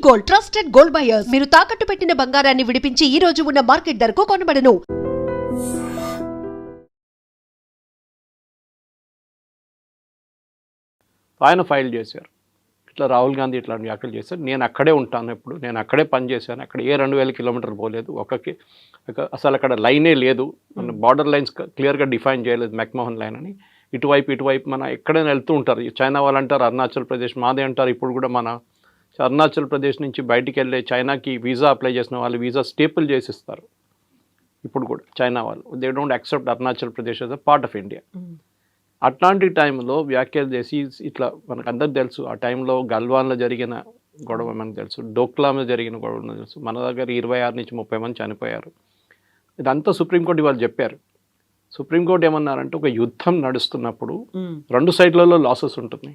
Gold, trusted gold buyers. మీరు తాకట్టు పెట్టిన బంగారాన్ని విడిపించి ఈ రోజు ఉన్న మార్కెట్ ధరకు కొనబడను. ఆయన ఫైల్ చేశారు, ఇట్లా రాహుల్ గాంధీ ఇట్లాంటి వ్యాఖ్యలు చేశారు, నేను అక్కడే ఉంటాను, ఎప్పుడు నేను అక్కడే పనిచేశాను, అక్కడ ఏ 2000 కిలోమీటర్లు పోలేదు, అసలు అక్కడ లైనే లేదు, మన బార్డర్ లైన్స్ క్లియర్గా డిఫైన్ చేయలేదు మెక్మోహన్ లైన్ అని. ఇటువైపు మన ఎక్కడైనా వెళ్తూ ఉంటారు, చైనా వాళ్ళు అంటారు అరుణాచల్ ప్రదేశ్ మాదే అంటారు. ఇప్పుడు కూడా మన అరుణాచల్ ప్రదేశ్ నుంచి బయటికి వెళ్ళే చైనాకి వీసా అప్లై చేసిన వాళ్ళు వీసా స్టేపుల్ చేసిస్తారు ఇప్పుడు కూడా చైనా వాళ్ళు. They don't accept Arunachal Pradesh as a part of India. అట్లాంటి టైంలో వ్యాఖ్యలు చేసి ఇట్లా మనకు అందరికి తెలుసు, ఆ టైంలో గల్వాన్లో జరిగిన గొడవ మనకు తెలుసు, డోక్లాంలో జరిగిన గొడవ తెలుసు, మన దగ్గర 26 నుంచి 30 మంది చనిపోయారు. ఇదంతా సుప్రీంకోర్టు వాళ్ళు చెప్పారు. సుప్రీంకోర్టు ఏమన్నారంటే ఒక యుద్ధం నడుస్తున్నప్పుడు 2 సైడ్లలో లాసెస్ ఉంటుంది.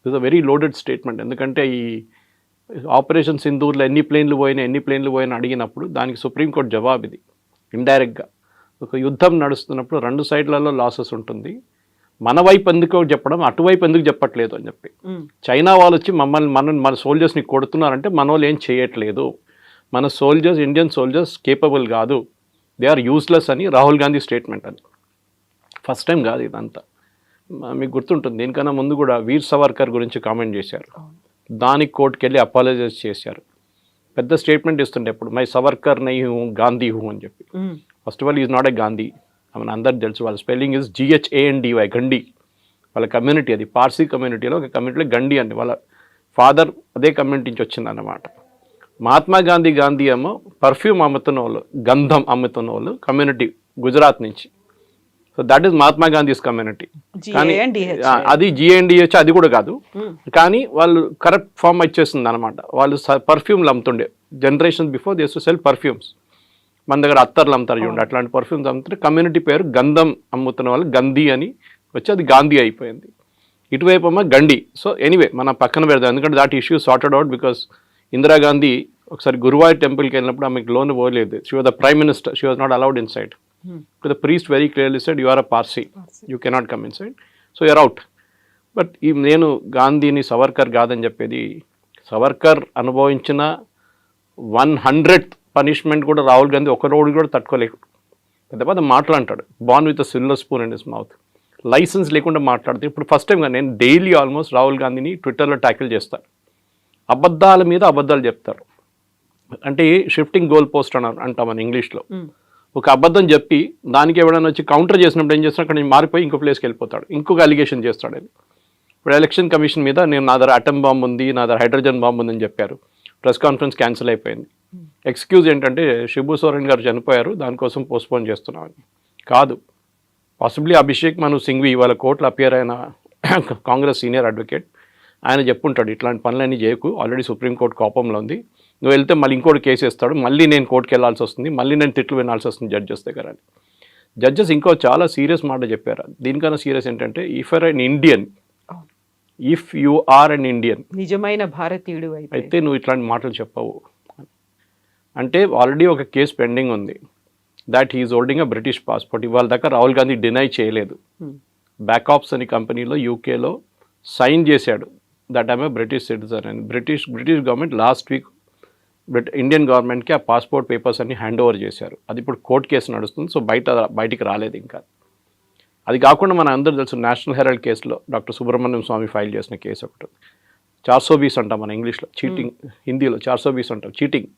It's a very loaded statement. ఎందుకంటే ఈ ఆపరేషన్ సింధూర్లో ఎన్ని ప్లేన్లు పోయినా అడిగినప్పుడు దానికి సుప్రీంకోర్టు జవాబు ఇది ఇండైరెక్ట్గా. ఒక యుద్ధం నడుస్తున్నప్పుడు 2 సైడ్లలో లాసెస్ ఉంటుంది, మన వైపు ఎందుకు చెప్పడం, అటువైపు ఎందుకు చెప్పట్లేదు అని చెప్పి. చైనా వాళ్ళు వచ్చి మన సోల్జర్స్ని కొడుతున్నారంటే మన వాళ్ళు ఏం చేయట్లేదు, మన సోల్జర్స్ ఇండియన్ సోల్జర్స్ కేపబుల్ కాదు, దే ఆర్ యూస్లెస్ అని రాహుల్ గాంధీ స్టేట్మెంట్. అది ఫస్ట్ టైం కాదు ఇదంతా, మీకు గుర్తుంటుంది. దీనికన్నా ముందు కూడా వీర్ సవర్కర్ గురించి కామెంట్ చేశారు, దానికి కోర్టుకు వెళ్ళి అపాలజైజ్ చేశారు. పెద్ద స్టేట్మెంట్ ఇస్తుండే ఎప్పుడు మై సవర్కర్ నై హూ గాంధీ హూ అని చెప్పి. First of all is not a Gandhi, మన అందరికి తెలుసు, వాళ్ళ స్పెల్లింగ్ ఇస్ GHANDY, గండి. వాళ్ళ కమ్యూనిటీ అది పార్సీ కమ్యూనిటీలో ఒక కమ్యూనిటీలో గండి అండి, వాళ్ళ ఫాదర్ అదే కమ్యూనిటీ నుంచి వచ్చిందన్నమాట. మహాత్మా గాంధీ ఏమో పర్ఫ్యూమ్ అమ్ముతున్న వాళ్ళు, గంధం అమ్ముతున్న వాళ్ళు కమ్యూనిటీ గుజరాత్ నుంచి. So that is Mahatma Gandhi's community. కానీ అది GNDH అది కూడా కాదు, కానీ వాళ్ళు కరెక్ట్ ఫామ్ వచ్చేస్తుంది అనమాట. వాళ్ళు పర్ఫ్యూమ్లు అమ్ముతుండే generation before they use to sell perfumes. మన దగ్గర అత్తర్లు అమ్ముతారు చూడండి, అట్లాంటి పర్ఫ్యూమ్స్ అమ్ముతుంటే కమ్యూనిటీ పేరు గంధం అమ్ముతున్న వాళ్ళు గంధీ అని వచ్చి అది గాంధీ అయిపోయింది. ఇటువైపు అమ్మ గండి. సో ఎనీవే మనం పక్కన పెడదాం, ఎందుకంటే that issue sorted out. Because Indira Gandhi ఒకసారి గురువాయూర్ టెంపుల్కి వెళ్ళినప్పుడు ఆమెకు లోన్ పోలేదు. She was the prime minister, she was not allowed inside. The priest very clearly said you are a Parsi, you cannot come inside, so you're out. But నేను గాంధీని సవర్కర్ కాదని చెప్పేది, సవర్కర్ అనుభవించిన 100th పనిష్మెంట్ కూడా రాహుల్ గాంధీ ఒక రోజు కూడా తట్టుకోలేకు. పెద్ద మాట్లాంటాడు, born with a silver spoon in his mouth, licence లేకుండా మాట్లాడుతాడు. ఇప్పుడు ఫస్ట్ టైం నేను డైలీ ఆల్మోస్ట్ రాహుల్ గాంధీని ట్విట్టర్లో ట్యాకిల్ చేస్తాను. అబద్ధాల మీద అబద్ధాలు చెప్తారు, అంటే షిఫ్టింగ్ గోల్ పోస్ట్ అంటాం మన ఇంగ్లీష్లో. ఒక అబద్ధం చెప్పి దానికి ఎవడైనా వచ్చి కౌంటర్ చేసినప్పుడు ఏం చేస్తాడు, అక్కడ నేను మారిపోయి ఇంకో ప్లేస్కి వెళ్ళిపోతాడు, ఇంకొక అలిగేషన్ చేస్తాడు. అని ఇప్పుడు ఎలక్షన్ కమిషన్ మీద నా దగ్గర అటమ్ బాంబు ఉంది, నా దగ్గర హైడ్రోజన్ బాంబు ఉందని చెప్పారు, ప్రెస్ కాన్ఫరెన్స్ క్యాన్సిల్ అయిపోయింది. ఎక్స్క్యూజ్ ఏంటంటే శిబు సోరెన్ గారు చనిపోయారు, దానికోసం పోస్ట్పోన్ చేస్తున్నామని. కాదు, పాసిబ్లీ అభిషేక్ మను సింఘ్వి ఇవాళ కోర్టులో అపియర్ అయిన కాంగ్రెస్ సీనియర్ అడ్వకేట్, ఆయన చెప్పుంటాడు ఇట్లాంటి పనులన్నీ చేయకు, ఆల్రెడీ సుప్రీంకోర్టు కోపంలో ఉంది, నువ్వు వెళ్తే మళ్ళీ ఇంకోటి కేసు వేస్తాడు, మళ్ళీ నేను కోర్టుకి వెళ్ళాల్సి వస్తుంది, మళ్ళీ నేను తిట్లు వినాల్సి వస్తుంది జడ్జెస్ దగ్గర అని. జడ్జెస్ ఇంకో చాలా సీరియస్ మాట చెప్పారు. దీనికన్నా సీరియస్ ఏంటంటే if are an Indian, if you are an Indian, నిజమైన భారతీయుడు అయితే నువ్వు ఇట్లాంటి మాటలు చెప్పవు. అంటే ఆల్రెడీ ఒక కేసు పెండింగ్ ఉంది, that he's holding a British passport. ఇవాళ దాకా రాహుల్ గాంధీ డినై చేయలేదు. బ్యాకాప్స్ అని కంపెనీలో యూకేలో సైన్ చేశాడు that I'm a British citizen అని. British government last week Indian గవర్నమెంట్కి ఆ పాస్పోర్ట్ పేపర్స్ అన్ని హ్యాండ్ ఓవర్ చేశారు. అది ఇప్పుడు కోర్టు కేసు నడుస్తుంది, సో బయటికి రాలేదు ఇంకా. అది కాకుండా మన అందరూ తెలుసు నేషనల్ హెరాల్డ్ కేసులో డాక్టర్ సుబ్రహ్మణ్యం స్వామి ఫైల్ చేసిన కేసు ఒకటి 420 అంటాం మన ఇంగ్లీష్లో, చీటింగ్, హిందీలో 420 అంటాం, చీటింగ్.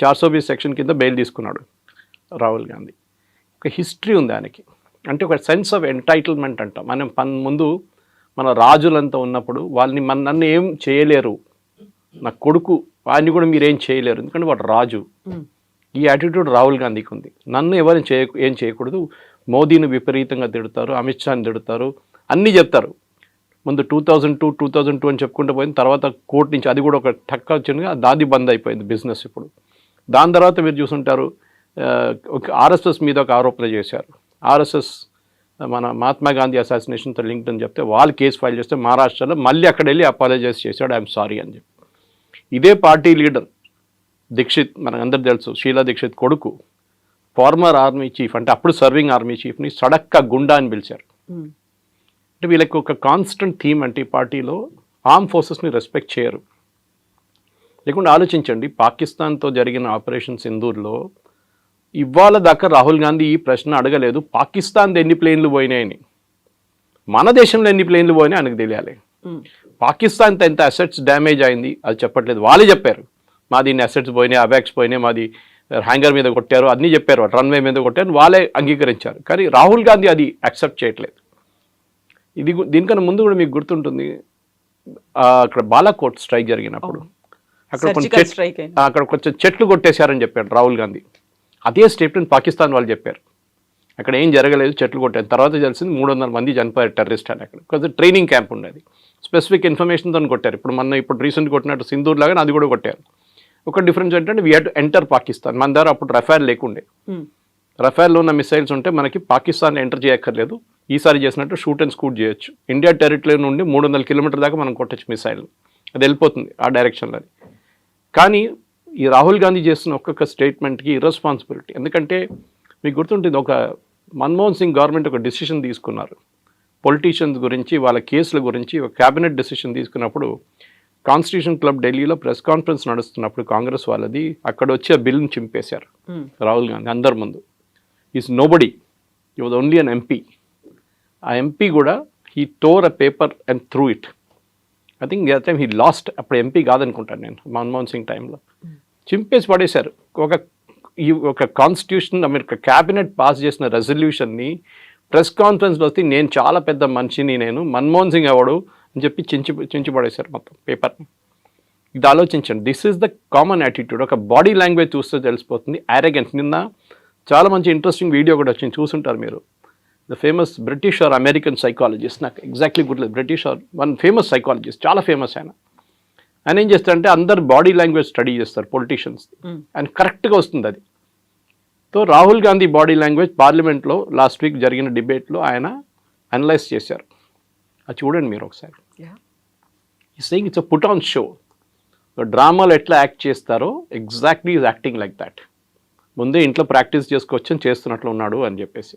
420 సెక్షన్ కింద బెయిల్ తీసుకున్నాడు రాహుల్ గాంధీ. ఒక హిస్టరీ ఉంది ఆయనకి, అంటే ఒక సెన్స్ ఆఫ్ ఎంటైటిల్మెంట్ అంటాం. మనం ముందు మన రాజులంతా ఉన్నప్పుడు వాళ్ళని నన్ను ఏం చేయలేరు, నా కొడుకు వాడిని కూడా మీరు ఏం చేయలేరు, ఎందుకంటే వాడు రాజు. ఈ యాటిట్యూడ్ రాహుల్ గాంధీకి ఉంది. నన్ను ఎవరిని ఏం చేయకూడదు, మోదీని విపరీతంగా తిడతారు, అమిత్ షాని తిడతారు, అన్నీ చెప్తారు. ముందు 2002 అని చెప్పుకుంటూ పోయింది, తర్వాత కోర్టు నుంచి అది కూడా ఒక టక్క వచ్చిందిగా, దాది బంద్ అయిపోయింది బిజినెస్ ఇప్పుడు. దాని తర్వాత మీరు చూసుంటారు ఆర్ఎస్ఎస్ మీద ఒక ఆరోపణ చేశారు. ఆర్ఎస్ఎస్ మన మహాత్మా గాంధీ అసాసినేషన్తో లింక్డ్ అని చెప్తే వాళ్ళు కేసు ఫైల్ చేస్తే మహారాష్ట్రలో మళ్ళీ అక్కడ వెళ్ళి అపాలజైజ్ చేశాడు, ఐఎమ్ సారీ అని చెప్పి. ఇదే పార్టీ లీడర్ దీక్షిత్, మనకు అందరు తెలుసు, షీలా దీక్షిత్ కొడుకు, ఫార్మర్ ఆర్మీ చీఫ్, అంటే అప్పుడు సర్వింగ్ ఆర్మీ చీఫ్ని సడక్క గుండా అని పిలిచారు. అంటే వీళ్ళకి ఒక కాన్స్టెంట్ థీమ్ అంటే ఈ పార్టీలో ఆర్మ్ ఫోర్సెస్ని రెస్పెక్ట్ చేయరు. లేకుండా ఆలోచించండి, పాకిస్తాన్తో జరిగిన ఆపరేషన్ సింధూర్లో ఇవాళ దాకా రాహుల్ గాంధీ ఈ ప్రశ్న అడగలేదు పాకిస్తాన్ ఎన్ని ప్లేన్లు పోయినాయని. మన దేశంలో ఎన్ని ప్లేన్లు పోయినాయి ఆయనకు తెలియాలి. పాకిస్తాన్తో ఎంత అసెట్స్ డ్యామేజ్ అయింది అది చెప్పట్లేదు, వాళ్ళే చెప్పారు. మాది ఇన్ని అసెట్స్ పోయినాయి, అవాక్స్ పోయినాయి, మాది హ్యాంగర్ మీద కొట్టారు, అన్నీ చెప్పారు, రన్వే మీద కొట్టారు, వాళ్ళే అంగీకరించారు. కానీ రాహుల్ గాంధీ అది యాక్సెప్ట్ చేయట్లేదు. దీనికన్నా ముందు కూడా మీకు గుర్తుంటుంది, అక్కడ బాలాకోట్ స్ట్రైక్ జరిగినప్పుడు అక్కడ కొంచెం చెట్లు కొట్టేశారని చెప్పాడు రాహుల్ గాంధీ. అదే స్టేట్మెంట్ పాకిస్తాన్ వాళ్ళు చెప్పారు, అక్కడ ఏం జరగలేదు, చెట్లు కొట్టారు. తర్వాత తెలిసింది 300 మంది చనిపోయారు టెర్రరిస్ట్ అని. అక్కడ కొంచెం ట్రైనింగ్ క్యాంప్ ఉండేది, స్పెసిఫిక్ ఇన్ఫర్మేషన్తో కొట్టారు. ఇప్పుడు రీసెంట్ కొట్టినట్టు సింధూర్ లాగా అది కూడా కొట్టారు. ఒక డిఫరెన్స్ ఏంటంటే we had to enter Pakistan. మన దగ్గర అప్పుడు రఫేల్ లేకుండే, రఫేల్లో ఉన్న మిసైల్స్ ఉంటే మనకి పాకిస్తాన్ ఎంటర్ చేయక్కర్లేదు. ఈసారి చేసినట్టు షూట్ అండ్ స్కూట్ చేయొచ్చు. ఇండియా టెరిటరీ నుండి 300 కిలోమీటర్ దాకా మనం కొట్టచ్చు మిసైల్, అది వెళ్ళిపోతుంది ఆ డైరెక్షన్లో. కానీ ఈ రాహుల్ గాంధీ చేస్తున్న ఒక్కొక్క స్టేట్మెంట్కి ఇర్రెస్పాన్సిబిలిటీ. ఎందుకంటే మీకు గుర్తుంటుంది, ఒక మన్మోహన్ సింగ్ గవర్నమెంట్ ఒక డెసిషన్ తీసుకున్నారు పొలిటీషియన్స్ గురించి, వాళ్ళ కేసుల గురించి ఒక క్యాబినెట్ డెసిషన్ తీసుకున్నప్పుడు కాన్స్టిట్యూషన్ క్లబ్ ఢిల్లీలో ప్రెస్ కాన్ఫరెన్స్ నడుస్తున్నప్పుడు కాంగ్రెస్ వాళ్ళది, అక్కడ వచ్చి ఆ బిల్ని చింపేశారు రాహుల్ గాంధీ అందరి ముందు. Is nobody, you was only an MP. ఆ ఎంపీ కూడా he tore a paper and threw it. I think the time he lost, అప్పుడు ఎంపీ కాదనుకుంటాను నేను, మన్మోహన్ సింగ్ టైంలో చింపేసి పడేశారు. ఒక కాన్స్టిట్యూషన్ అమెరికా క్యాబినెట్ పాస్ చేసిన రెజల్యూషన్ని ప్రెస్ కాన్ఫరెన్స్లో వస్తే నేను చాలా పెద్ద మనిషిని, నేను మన్మోహన్ సింగ్ ఎవడు అని చెప్పి చించి పడేశారు మొత్తం పేపర్ని. ఇది ఆలోచించండి, this is the common attitude. ఒక బాడీ లాంగ్వేజ్ చూస్తే తెలిసిపోతుంది యారగెన్స్. నిన్న చాలా మంచి ఇంట్రెస్టింగ్ వీడియో కూడా వచ్చింది, చూసుంటారు మీరు. The famous British or American psychologist, నాకు ఎగ్జాక్ట్లీ గుర్తులేదు, British or one famous psychologist, చాలా ఫేమస్ ఆయన. ఆయన ఏం చేస్తారంటే అందరు బాడీ లాంగ్వేజ్ స్టడీ చేస్తారు పొలిటీషియన్స్, అండ్ కరెక్ట్గా వస్తుంది అది. So Rahul Gandhi body language పార్లమెంట్లో లాస్ట్ వీక్ జరిగిన డిబేట్లో ఆయన అనలైజ్ చేశారు. అది చూడండి మీరు ఒకసారి. ఈ saying it's a put on show. డ్రామాలో ఎట్లా యాక్ట్ చేస్తారో exactly is acting like that. ముందే ఇంట్లో ప్రాక్టీస్ చేసుకొచ్చి చేస్తున్నట్లు ఉన్నాడు అని చెప్పేసి.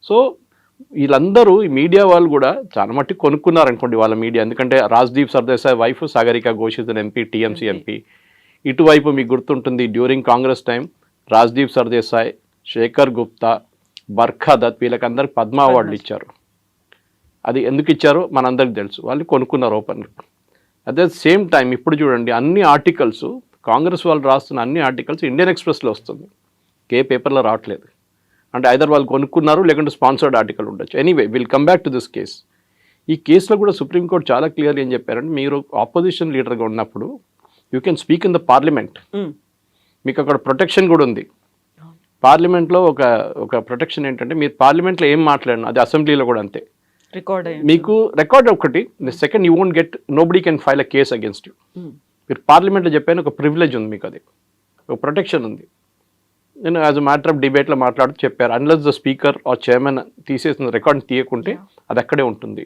సో వీళ్ళందరూ ఈ మీడియా వాళ్ళు కూడా చాలా మట్టి కొనుక్కున్నారనుకోండి వాళ్ళ మీడియా. ఎందుకంటే Rajdeep Sardesai wife Sagarika Ghosh is an MP, TMC MP. ఇటువైపు మీకు గుర్తుంటుంది డ్యూరింగ్ కాంగ్రెస్ టైం రాజ్దీప్ సర్దేశాయ్, శేఖర్ గుప్తా, బర్ఖా దత్ వీళ్ళకందరికి పద్మ అవార్డులు ఇచ్చారు. అది ఎందుకు ఇచ్చారో మనందరికి తెలుసు, వాళ్ళు కొనుక్కున్నారు open. At the same time ఇప్పుడు చూడండి అన్ని ఆర్టికల్స్ కాంగ్రెస్ వాళ్ళు రాస్తున్న అన్ని ఆర్టికల్స్ ఇండియన్ ఎక్స్ప్రెస్లో వస్తుంది, ఏ పేపర్లో రావట్లేదు. అంటే ఐదర్ వాళ్ళు కొనుక్కున్నారు లేకుంటే స్పాన్సర్డ్ ఆర్టికల్ ఉండొచ్చు. Anyway will come back to this case. ఈ కేసులో కూడా సుప్రీంకోర్టు చాలా క్లియర్గా ఏం చెప్పారంటే, మీరు ఆపోజిషన్ లీడర్గా ఉన్నప్పుడు you can speak in the parliament, మీకు అక్కడ ప్రొటెక్షన్ కూడా ఉంది. పార్లమెంట్లో ఒక ప్రొటెక్షన్ ఏంటంటే మీరు పార్లమెంట్లో ఏం మాట్లాడినా అది అసెంబ్లీలో కూడా అంతే మీకు రికార్డ్. ఒకటి second, you won't get, nobody can file a case against you. మీరు పార్లమెంట్లో చెప్పాను ఒక ప్రివిలేజ్ ఉంది మీకు, అది ఒక ప్రొటెక్షన్ ఉంది. నేను యాజ్ అ మ్యాటర్ ఆఫ్ డిబేట్లో మాట్లాడుతూ చెప్పారు, unless the speaker or chairman తీసేసిన రికార్డ్ తీయకుంటే అది అక్కడే ఉంటుంది.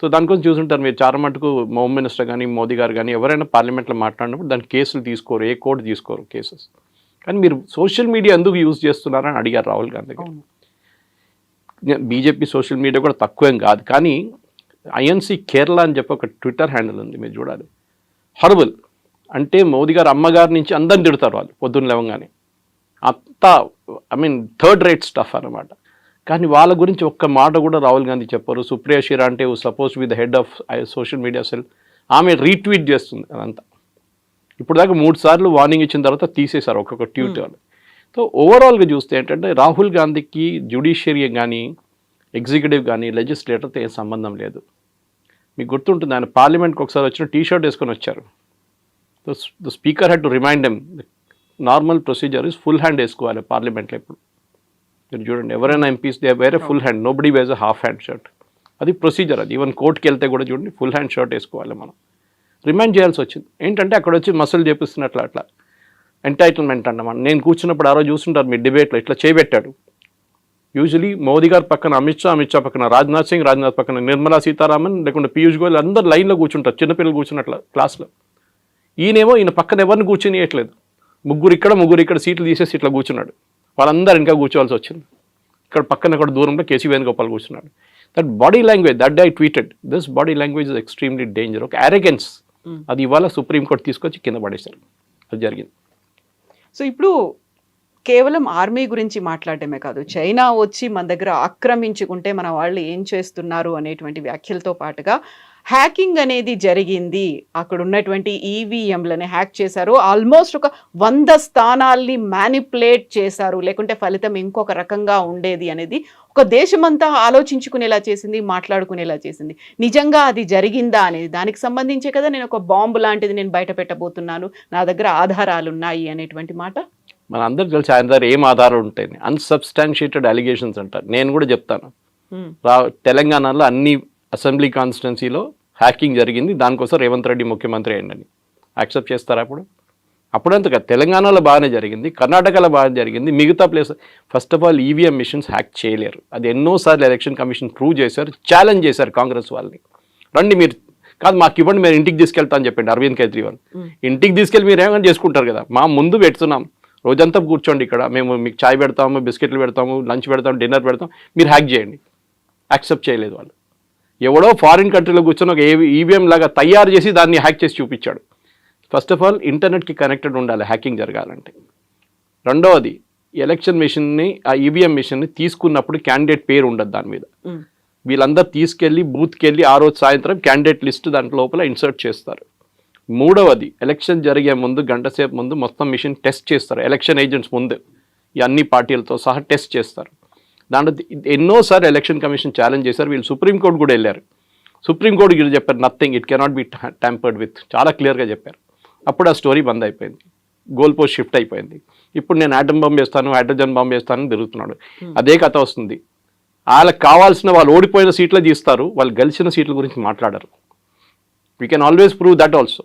సో దానికోసం చూసుంటారు మీరు చాలా మటుకు హోమ్ మినిస్టర్ కానీ మోదీ గారు కానీ ఎవరైనా పార్లమెంట్లో మాట్లాడినప్పుడు దాని కేసులు తీసుకోరు, ఏ కోర్టు తీసుకోరు కేసెస్. కానీ మీరు సోషల్ మీడియా ఎందుకు యూజ్ చేస్తున్నారని అడిగారు రాహుల్ గాంధీ గారు. బీజేపీ సోషల్ మీడియా కూడా తక్కువేం కాదు, కానీ ఐఎన్సీ కేరళ అని చెప్పి ఒక ట్విట్టర్ హ్యాండిల్ ఉంది, మీరు చూడాలి. హర్బల్ అంటే మోదీ గారు అమ్మగారి నుంచి అందరిని తిడతారు వాళ్ళు పొద్దున్న లేవగానే, అంతా I mean third rate stuff అనమాట. కానీ వాళ్ళ గురించి ఒక్క మాట కూడా రాహుల్ గాంధీ చెప్పారు. సుప్రియా షిరా అంటే suppose to be the head of social media cell, ఆమె రీట్వీట్ చేస్తుంది అదంతా. ఇప్పుడు దాకా 3 సార్లు వార్నింగ్ ఇచ్చిన తర్వాత తీసేశారు ఒక్కొక్క ట్వీట్ వాళ్ళు. సో ఓవరాల్గా చూస్తే ఏంటంటే రాహుల్ గాంధీకి జ్యుడిషియరీ కానీ ఎగ్జిక్యూటివ్ కానీ లెజిస్లేటర్తో ఏం సంబంధం లేదు. మీకు గుర్తుంటుంది ఆయన పార్లమెంట్కి ఒకసారి వచ్చిన టీ-షర్ట్ వేసుకొని వచ్చారు. So the speaker had to remind them normal procedure is full hand వేసుకోవాలి పార్లమెంట్లో. ఇప్పుడు మీరు చూడండి ఎవరైనా MPs they wear full hand, nobody wears a half hand shirt. అది ప్రొసీజర్. అది ఈవెన్ కోర్టుకి వెళ్తే కూడా చూడండి ఫుల్ హ్యాండ్ షర్ట్ వేసుకోవాలి. మనం రిమైండ్ చేయాల్సి వచ్చింది. ఏంటంటే అక్కడ వచ్చి మసలు చేపిస్తున్నట్లు అట్లా ఎంటైటిల్మెంట్ అన్నమాట. నేను కూర్చున్నప్పుడు ఆ రోజు చూస్తుంటారు మీ డిబేట్లో ఇట్లా చేయబెట్టాడు. యూజువలీ మోదీ గారి పక్కన అమిత్ షా పక్కన రాజ్నాథ్ సింగ్, రాజ్నాథ్ పక్కన నిర్మలా సీతారామన్ లేకుంటే పీయూష్ గోయల్ అందరు లైన్లో కూర్చుంటారు, చిన్నపిల్లలు కూర్చున్నట్ల క్లాస్లో. ఈయన పక్కన ఎవరిని కూర్చొనియట్లేదు. ముగ్గురు ఇక్కడ సీట్లు తీసేసి ఇట్లా కూర్చున్నాడు. వాళ్ళందరూ ఇంకా కూర్చోవాల్సి వచ్చింది. ఇక్కడ పక్కన కూడా దూరంలో కేసీ వేణుగోపాల్ కూర్చున్నాడు. That body language, that day I tweeted, this body language is extremely danger. ఒక అరెగెన్స్, అది ఇవాళ సుప్రీంకోర్టు తీసుకొచ్చి కింద పడేశారు. అది జరిగింది. సో ఇప్పుడు కేవలం ఆర్మీ గురించి మాట్లాడటమే కాదు, చైనా వచ్చి మన దగ్గర ఆక్రమించుకుంటే మన వాళ్ళు ఏం చేస్తున్నారు అనేటువంటి వ్యాఖ్యలతో పాటుగా హ్యాకింగ్ అనేది జరిగింది, అక్కడ ఉన్నటువంటి ఈవీఎంలని హ్యాక్ చేశారు, ఆల్మోస్ట్ ఒక 100 స్థానాల్ని మ్యానిపులేట్ చేశారు, లేకుంటే ఫలితం ఇంకొక రకంగా ఉండేది అనేది ఒక దేశమంతా ఆలోచించుకునేలా చేసింది, మాట్లాడుకునేలా చేసింది. నిజంగా అది జరిగిందా అనేది దానికి సంబంధించే కదా నేను ఒక బాంబు లాంటిది నేను బయట పెట్టబోతున్నాను, నా దగ్గర ఆధారాలు ఉన్నాయి అనేటువంటి మాట. మన అందరూ తెలిసి ఆయన దగ్గర ఏం ఆధారాలు ఉంటాయి, అన్సబ్స్టాన్షియేటెడ్ అలిగేషన్స్ అంటారు. నేను కూడా చెప్తాను, తెలంగాణలో అన్ని అసెంబ్లీ కాన్స్టిట్యున్సీలో హ్యాకింగ్ జరిగింది, దానికోసం రేవంత్ రెడ్డి ముఖ్యమంత్రి అయ్యండి. యాక్సెప్ట్ చేస్తారా? అప్పుడంతగా తెలంగాణలో బాగానే జరిగింది, కర్ణాటకలో బాగా జరిగింది, మిగతా place first of all EVM machines hack చేయలేరు. అది ఎన్నోసార్లు ఎలక్షన్ కమిషన్ ప్రూవ్ చేశారు, ఛాలెంజ్ చేశారు కాంగ్రెస్ వాళ్ళని. రండి మీరు కాదు మాకు ఇవ్వండి, మీరు ఇంటికి తీసుకెళ్తా అని చెప్పండి అరవింద్ కేజ్రీవాల్. ఇంటికి తీసుకెళ్ళి మీరు ఏమైనా చేసుకుంటారు కదా, మా ముందు పెడుతున్నాం, రోజంతా కూర్చోండి ఇక్కడ, మేము మీకు చాయ్ పెడతాము, బిస్కెట్లు పెడతాము, లంచ్ పెడతాము, డిన్నర్ పెడతాం, మీరు హ్యాక్ చేయండి. యాక్సెప్ట్ చేయలేదు వాళ్ళు. ఎవడో ఫారిన్ కంట్రీలో కూర్చొని ఒక ఈవీఎం లాగా తయారు చేసి దాన్ని హ్యాక్ చేసి చూపించాడు. ఫస్ట్ ఆఫ్ ఆల్ ఇంటర్నెట్కి కనెక్టెడ్ ఉండాలి హ్యాకింగ్ జరగాలంటే. రెండవది ఎలక్షన్ మిషన్ని, ఆ ఈవీఎం మిషన్ని తీసుకున్నప్పుడు క్యాండిడేట్ పేరు ఉండదు దాని మీద. వీళ్ళందరూ తీసుకెళ్ళి బూత్కి వెళ్ళి ఆ రోజు సాయంత్రం క్యాండిడేట్ లిస్ట్ దాంట్లో లోపల ఇన్సర్ట్ చేస్తారు. మూడవది ఎలక్షన్ జరిగే ముందు గంట సేపు ముందు మొత్తం మిషన్ టెస్ట్ చేస్తారు. ఎలక్షన్ ఏజెంట్స్ ముందు ఈ అన్ని పార్టీలతో సహా టెస్ట్ చేస్తారు. దాంట్లో ఎన్నోసార్లు ఎలక్షన్ కమిషన్ ఛాలెంజ్ చేశారు. వీళ్ళు సుప్రీంకోర్టు కూడా వెళ్ళారు. సుప్రీంకోర్టు వీళ్ళు చెప్పారు nothing, it cannot be tampered with, చాలా క్లియర్గా చెప్పారు. అప్పుడు ఆ స్టోరీ బంద్ అయిపోయింది, గోల్ పోస్ట్ షిఫ్ట్ అయిపోయింది. ఇప్పుడు నేను ఆటమ్ బాంబ్ వేస్తాను, హైడ్రోజన్ బాంబ్ వేస్తాను తిరుగుతున్నాడు. అదే కథ వస్తుంది. వాళ్ళకి కావాల్సిన వాళ్ళు ఓడిపోయిన సీట్లు తీస్తారు, వాళ్ళు గెలిచిన సీట్ల గురించి మాట్లాడరు. We can always prove that also.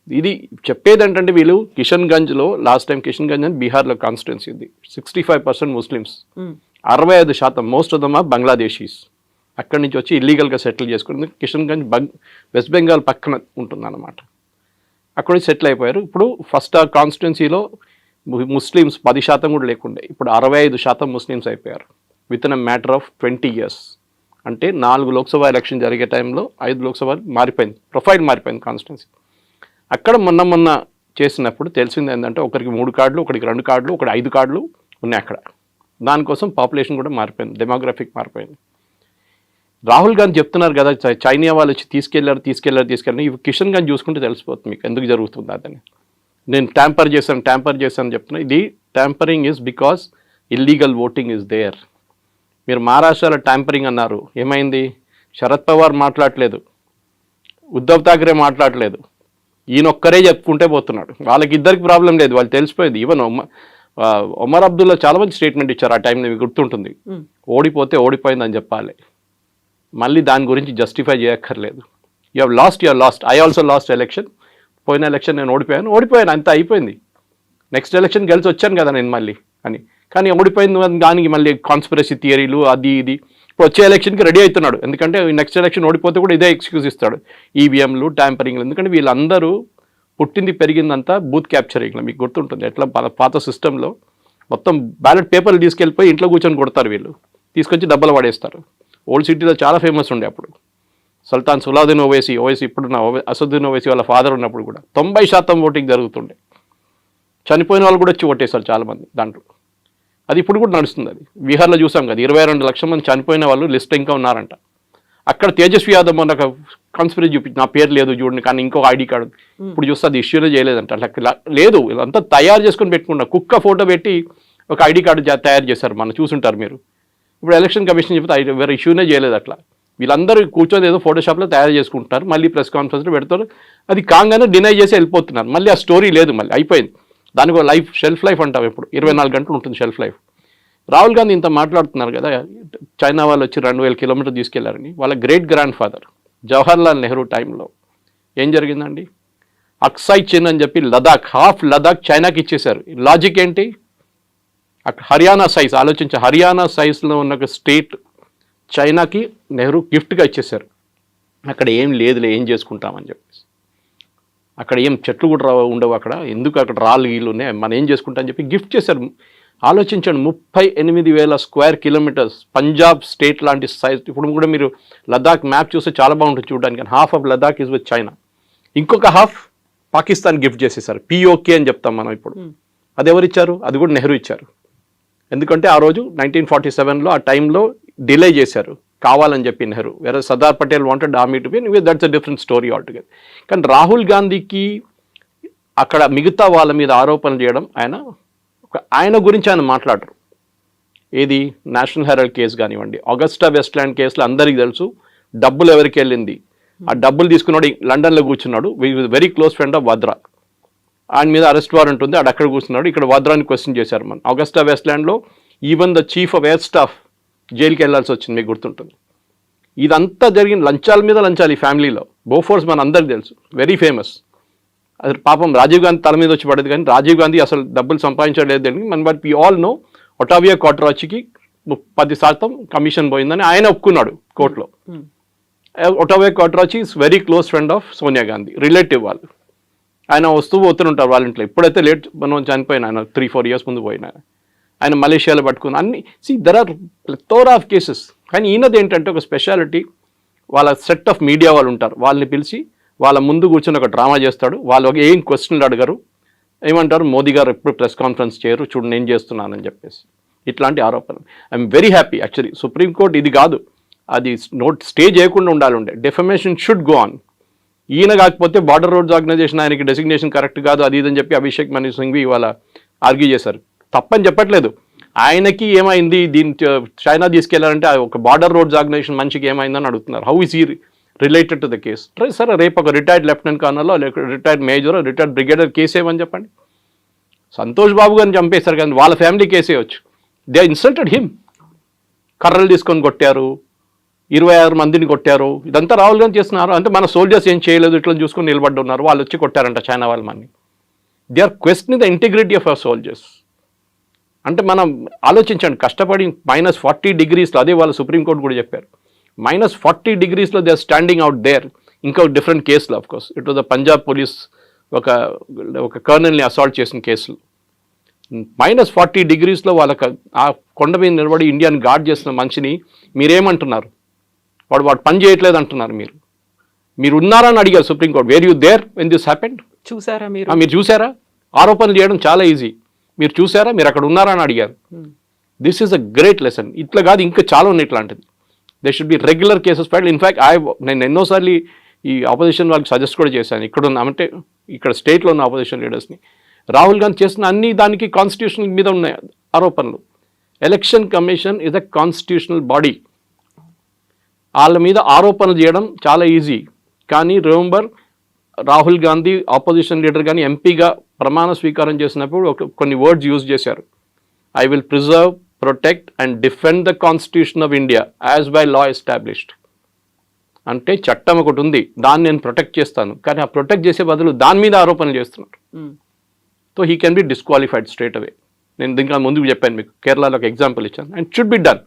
ఇది చెప్పేది ఏంటంటే వీళ్ళు కిషన్గంజ్లో లాస్ట్ టైం కిషన్గంజ్ అని బీహార్లో కాన్స్టిట్యున్సీ ఉంది, 65% Muslims, 65% most of them are Bangladeshis. అక్కడి నుంచి వచ్చి ఇల్లీగల్గా సెటిల్ చేసుకుంది. కిషన్గంజ్ వెస్ట్ బెంగాల్ పక్కన ఉంటుందన్నమాట. అక్కడ సెటిల్ అయిపోయారు. ఇప్పుడు ఫస్ట్ ఆ కాన్స్టిట్యున్సీలో ముస్లిమ్స్ 10% కూడా లేకుండే, ఇప్పుడు 65% ముస్లిమ్స్ అయిపోయారు with in a matter of 20 years. అంటే 4 లోక్సభ ఎలక్షన్ జరిగే టైంలో 5 లోక్సభ మారిపోయింది, ప్రొఫైల్ మారిపోయింది కాన్స్టిట్యున్సీ. అక్కడ మొన్న చేసినప్పుడు తెలిసింది ఏంటంటే ఒకరికి 3 కార్డులు, ఒకరికి 2 కార్డులు, ఒకటి 5 కార్డులు ఉన్నాయి అక్కడ. దానికోసం పాపులేషన్ కూడా మారిపోయింది, డెమోగ్రఫిక్ మారిపోయింది. రాహుల్ గాంధీ చెప్తున్నారు కదా చైనా వాళ్ళు వచ్చి తీసుకెళ్లారు. ఇవి కిషన్ గాంధీ చూసుకుంటే తెలిసిపోతుంది మీకు ఎందుకు జరుగుతుంది అదని. నేను ట్యాంపర్ చేశాను చెప్తున్నా. ఇది tampering is because illegal voting is there. మీరు మహారాష్ట్రలో ట్యాంపరింగ్ అన్నారు, ఏమైంది? శరద్ పవార్ మాట్లాడలేదు, ఉద్ధవ్ ఠాక్రే మాట్లాడలేదు, ఈయనొక్కరే చెప్పుకుంటే పోతున్నాడు. వాళ్ళకి ఇద్దరికి ప్రాబ్లం లేదు, వాళ్ళు తెలిసిపోయింది. ఈవెన్ ఒమర్ అబ్దుల్లా చాలా మంచి స్టేట్మెంట్ ఇచ్చారు ఆ టైంలో, మీకు గుర్తుంటుంది. ఓడిపోతే ఓడిపోయిందని చెప్పాలి, మళ్ళీ దాని గురించి జస్టిఫై చేయక్కర్లేదు. You have lost. I also last election. పోయిన ఎలక్షన్ నేను ఓడిపోయాను, అంత అయిపోయింది. నెక్స్ట్ ఎలక్షన్ గెలిచి వచ్చాను కదా నేను మళ్ళీ అని. కానీ ఓడిపోయింది దానికి మళ్ళీ కాన్స్పిరసీ థియరీలు అది ఇది. ఇప్పుడు వచ్చే ఎలక్షన్కి రెడీ అవుతున్నాడు, ఎందుకంటే నెక్స్ట్ ఎలక్షన్ ఓడిపోతే కూడా ఇదే ఎక్స్క్యూజ్ ఇస్తాడు, ఈవీఎంలు ట్యాంపరింగ్లు. ఎందుకంటే వీళ్ళందరూ పుట్టింది పెరిగిందంతా బూత్ క్యాప్చరింగ్లో. మీకు గుర్తుంటుంది ఎట్లా పాత సిస్టంలో మొత్తం బ్యాలెట్ పేపర్లు తీసుకెళ్ళిపోయి ఇంట్లో కూర్చొని కొడతారు వీళ్ళు, తీసుకొచ్చి డబ్బలు పడేస్తారు. ఓల్డ్ సిటీలో చాలా ఫేమస్ ఉండే అప్పుడు. సుల్తాన్ సులావుద్దీన్ ఓవైసీ ఇప్పుడున్న అసదుద్దీన్ ఓవైసీ వాళ్ళ ఫాదర్ ఉన్నప్పుడు కూడా 90% ఓటింగ్ జరుగుతుండే. చనిపోయిన వాళ్ళు కూడా వచ్చి ఓటేస్తారు చాలామంది దాంట్లో. అది ఇప్పుడు కూడా నడుస్తుంది. అది బీహార్లో చూసాం కదా, 22 లక్షల మంది చనిపోయిన వాళ్ళు లిస్ట్ ఇంకా ఉన్నారంట. అక్కడ తేజస్వి యాదవ్ మొన్న ఒక కాన్స్పిరసీ చూపించి నా పేరు లేదు చూడండి, కానీ ఇంకో ఐడి కార్డు ఇప్పుడు చూస్తే అది ఇష్యూనే చేయలేదంట. అట్లా లేదు, వీళ్ళంతా తయారు చేసుకొని పెట్టుకున్నారు. కుక్క ఫోటో పెట్టి ఒక ఐడి కార్డు తయారు చేశారు, మనం చూసుంటారు మీరు. ఇప్పుడు ఎలక్షన్ కమిషన్ చెప్తే వేరే ఇష్యూనే చేయలేదు. అట్లా వీళ్ళందరూ కూర్చొని ఏదో ఫోటోషాప్లో తయారు చేసుకుంటున్నారు, మళ్ళీ ప్రెస్ కాన్ఫరెన్స్లో పెడతారు. అది కాగానే డినై చేసి వెళ్ళిపోతున్నారు. మళ్ళీ ఆ స్టోరీ లేదు, మళ్ళీ అయిపోయింది. దానికి షెల్ఫ్ లైఫ్ అంటాం. ఇప్పుడు 24 గంటలు ఉంటుంది షెల్ఫ్ లైఫ్. రాహుల్ గాంధీ ఇంత మాట్లాడుతున్నారు కదా, చైనా వాళ్ళు వచ్చి 2000 కిలోమీటర్లు తీసుకెళ్లారని. వాళ్ళ great grand father Jawaharlal Nehru టైంలో ఏం జరిగిందండి? అక్సాయ్ చిన్ అని చెప్పి హాఫ్ లదాఖ్ చైనాకి ఇచ్చేశారు. లాజిక్ ఏంటి? అక్కడ హర్యానా సైజ్ ఆలోచించే, హర్యానా సైజ్లో ఉన్న ఒక స్టేట్ చైనాకి నెహ్రూ గిఫ్ట్గా ఇచ్చేశారు. అక్కడ ఏం లేదులే, ఏం చేసుకుంటామని చెప్పేసి. అక్కడ ఏం చెట్లు కూడా ఉండవు, అక్కడ ఎందుకు అక్కడ రాళ్ళు గీళ్ళు ఉన్నాయి, మనం ఏం చేసుకుంటామని చెప్పి గిఫ్ట్ చేశారు. ఆలోచించండి, 38,000 స్క్వేర్ కిలోమీటర్స్ పంజాబ్ స్టేట్ లాంటి సైజ్. ఇప్పుడు కూడా మీరు లదాఖ్ మ్యాప్ చూస్తే చాలా బాగుంటుంది చూడడానికి. Half of Ladakh is with China. ఇంకొక హాఫ్ పాకిస్తాన్ గిఫ్ట్ చేసేసారు. పిఓకే అని చెప్తాం మనం ఇప్పుడు. అది ఎవరు ఇచ్చారు? అది కూడా నెహ్రూ ఇచ్చారు. ఎందుకంటే ఆ రోజు 1947లో ఆ టైంలో డిలే చేశారు కావాలని చెప్పి నెహ్రూ. వేరే Sardar Patel wanted army to be, that's a different story altogether. కానీ రాహుల్ గాంధీకి అక్కడ మిగతా వాళ్ళ మీద ఆరోపణలు చేయడం, ఆయన గురించి ఆయన మాట్లాడరు. ఏది నేషనల్ హెరాల్డ్ కేసు కానివ్వండి, ఆగస్టా వెస్ట్ల్యాండ్ కేసులో అందరికీ తెలుసు డబ్బులు ఎవరికి వెళ్ళింది. ఆ డబ్బులు తీసుకున్నాడు లండన్లో కూర్చున్నాడు, వెరీ క్లోజ్ ఫ్రెండ్ ఆఫ్ వద్రా. ఆయన మీద అరెస్ట్ వారెంట్ ఉంది, అక్కడ కూర్చున్నాడు. ఇక్కడ వద్రాని క్వశ్చన్ చేశారు మనం. ఆగస్టా వెస్ట్ల్యాండ్లో even the chief of air staff జైలుకి వెళ్ళాల్సి వచ్చింది, మీకు గుర్తుంటుంది. ఇదంతా జరిగిన లంచాల మీద లంచాలు ఈ ఫ్యామిలీలో. బోఫోర్స్ మన అందరికి తెలుసు, వెరీ ఫేమస్. అది పాపం రాజీవ్ గాంధీ తల మీద వచ్చి పడేది, కానీ రాజీవ్ గాంధీ అసలు డబ్బులు సంపాదించలేదు. But we all know Ottavio క్వార్టరాచికి 10% కమిషన్ పోయిందని ఆయన ఒప్పుకున్నాడు కోర్టులో. Ottavio Quattrocchi is very close friend of Sonia Gandhi, relative వాళ్ళు. ఆయన వస్తూ పోతుంటారు వాళ్ళ ఇంట్లో. ఇప్పుడైతే లేట్ మనం చనిపోయిన ఆయన 3-4 years ముందు పోయిన ఆయన మలేషియాలో పట్టుకుని అన్ని. There are plethora of cases. కానీ ఈయనది ఏంటంటే ఒక స్పెషాలిటీ, వాళ్ళ సెట్ ఆఫ్ మీడియా వాళ్ళు ఉంటారు, వాళ్ళని పిలిచి వాళ్ళ ముందు కూర్చొని ఒక డ్రామా చేస్తాడు. వాళ్ళు ఏం క్వశ్చన్లు అడగరు, ఏమంటారు మోదీ గారు ఎప్పుడు ప్రెస్ కాన్ఫరెన్స్ చేయరు, చూడు నేను చేస్తున్నానని చెప్పేసి ఇట్లాంటి ఆరోపణలు. I'm very happy actually. Supreme court ఇది కాదు, అది స్టే చేయకుండా ఉండాలి. Defamation should go on. ఈయన కాకపోతే బార్డర్ రోడ్స్ ఆర్గనైజేషన్ ఆయనకి డెసిగ్నేషన్ కరెక్ట్ కాదు అది ఇదని చెప్పి అభిషేక్ మను సింఘ్వి ఇవాళ ఆర్గ్యూ చేశారు. తప్పని చెప్పట్లేదు, ఆయనకి ఏమైంది దీని చైనా తీసుకెళ్లారంటే ఒక బార్డర్ రోడ్స్ ఆర్గనైజేషన్ మనిషికి ఏమైందని అడుగుతున్నారు. How is he related to the case? సరే రేపు ఒక రిటైర్డ్ లెఫ్టినెంట్ కర్నల్లో retired major retired brigadier case ఏమని చెప్పండి. సంతోష్ బాబు గారిని చంపేశారు కానీ వాళ్ళ ఫ్యామిలీ కేసే వచ్చు. They insulted him. కర్రలు తీసుకొని కొట్టారు, 26 మందిని కొట్టారు. ఇదంతా రాహుల్ గాంధీ చేస్తున్నారు. అంటే మన సోల్జర్స్ ఏం చేయలేదు, ఇట్లా చూసుకొని నిలబడి ఉన్నారు, వాళ్ళు వచ్చి కొట్టారంట చైనా వాళ్ళ మన్ని. They are questioning the integrity of our soldiers. అంటే మనం ఆలోచించండి, కష్టపడి -40 degreesలో, అదే వాళ్ళు సుప్రీంకోర్టు కూడా చెప్పారు, -40 degreesలో they are standing out there. ఇంకా డిఫరెంట్ కేసులు of course. It was the Punjab police ఒక కర్నల్ని అసాల్ట్ చేసిన కేసులు. -40 degreesలో వాళ్ళకి ఆ కొండ మీద నిలబడి ఇండియాని గార్డ్ చేసిన మనిషిని మీరేమంటున్నారు? వాడు పని చేయట్లేదు అంటున్నారు. మీరు ఉన్నారని అడిగారు supreme court. Where you there when this happened? చూసారా మీరు చూసారా? ఆరోపణలు చేయడం చాలా ఈజీ. మీరు చూసారా? మీరు అక్కడ ఉన్నారా అని అడిగారు. This is a great lesson. ఇట్లా కాదు, ఇంకా చాలా ఉన్నాయి ఇట్లాంటిది. They should be regular cases filed. In fact నేను ఎన్నోసార్లు ఈ ఆపోజిషన్ వాళ్ళకి సజెస్ట్ కూడా చేశాను. అంటే ఇక్కడ స్టేట్లో ఉన్న ఆపోజిషన్ లీడర్స్ని, రాహుల్ గాంధీ చేస్తున్న అన్ని దానికి కాన్స్టిట్యూషన్ మీద ఉన్నాయి ఆరోపణలు. Election commission is a constitutional body. వాళ్ళ మీద ఆరోపణలు చేయడం చాలా ఈజీ. కానీ remember, Rahul Gandhi opposition leader కానీ ఎంపీగా ప్రమాణ స్వీకారం చేసినప్పుడు కొన్ని వర్డ్స్ యూజ్ చేశారు. I will preserve, protect and defend the constitution of India as by law established. అంటే చట్టం ఒకటి ఉంది, దాన్ని నేను ప్రొటెక్ట్ చేస్తాను. కానీ ఆ ప్రొటెక్ట్ చేసే బదులు దాని మీద ఆరోపణలు చేస్తున్నారు. So he can be disqualified straight away. నేను దీనికి ముందుకు చెప్పాను మీకు, కేరళలో ఒక ఎగ్జాంపుల్ ఇచ్చాను. And should be done.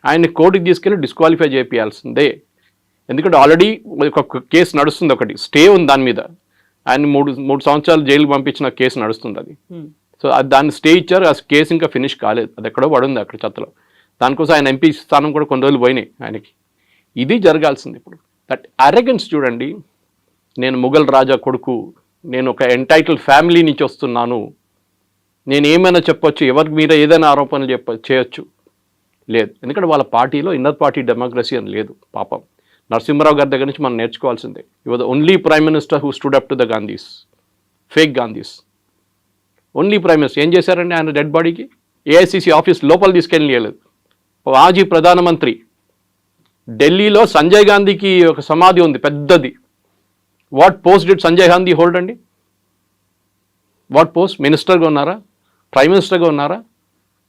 ఆయన్ని కోర్టుకి తీసుకెళ్ళి డిస్క్వాలిఫై చేయాల్సిందే. ఎందుకంటే ఆల్రెడీ ఒక కేసు నడుస్తుంది, ఒకటి స్టే ఉంది దాని మీద. ఆయన 3 సంవత్సరాలు జైలుకి పంపించిన కేసు నడుస్తుంది అది. సో దాన్ని స్టే ఇచ్చారు, ఆ కేసు ఇంకా ఫినిష్ కాలేదు, అది ఎక్కడో పడుంది అక్కడ చెత్తలో. దానికోసం ఆయన ఎంపీ స్థానం కూడా కొన్ని రోజులు పోయినాయి ఆయనకి. ఇది జరగాల్సింది ఇప్పుడు. దట్ అరెగెన్స్ చూడండి. నేను ముఘల్ రాజా కొడుకు, నేను ఒక ఎంటైటిల్ ఫ్యామిలీ నుంచి వస్తున్నాను, నేను ఏమైనా చెప్పొచ్చు, ఎవరికి మీద ఏదైనా ఆరోపణలు చేయొచ్చు. లేదు, ఎందుకంటే వాళ్ళ పార్టీలో ఇన్నర్ పార్టీ డెమోక్రసీ అని లేదు. పాపం నరసింహరావు గారి దగ్గర నుంచి మనం నేర్చుకోవాల్సిందే. You was the only prime minister who stood up to the Gandhis, fake Gandhis. Only prime minister. ఏం చేశారండి ఆయన డెడ్ బాడీకి? ఏఐసిసి ఆఫీస్ లోపల తీసుకెళ్ళలేదు. మాజీ ప్రధానమంత్రి, ఢిల్లీలో సంజయ్ గాంధీకి ఒక సమాధి ఉంది పెద్దది. What post did Sanjay Gandhi hold అండి? What post? మినిస్టర్గా ఉన్నారా? ప్రైమ్ మినిస్టర్గా ఉన్నారా?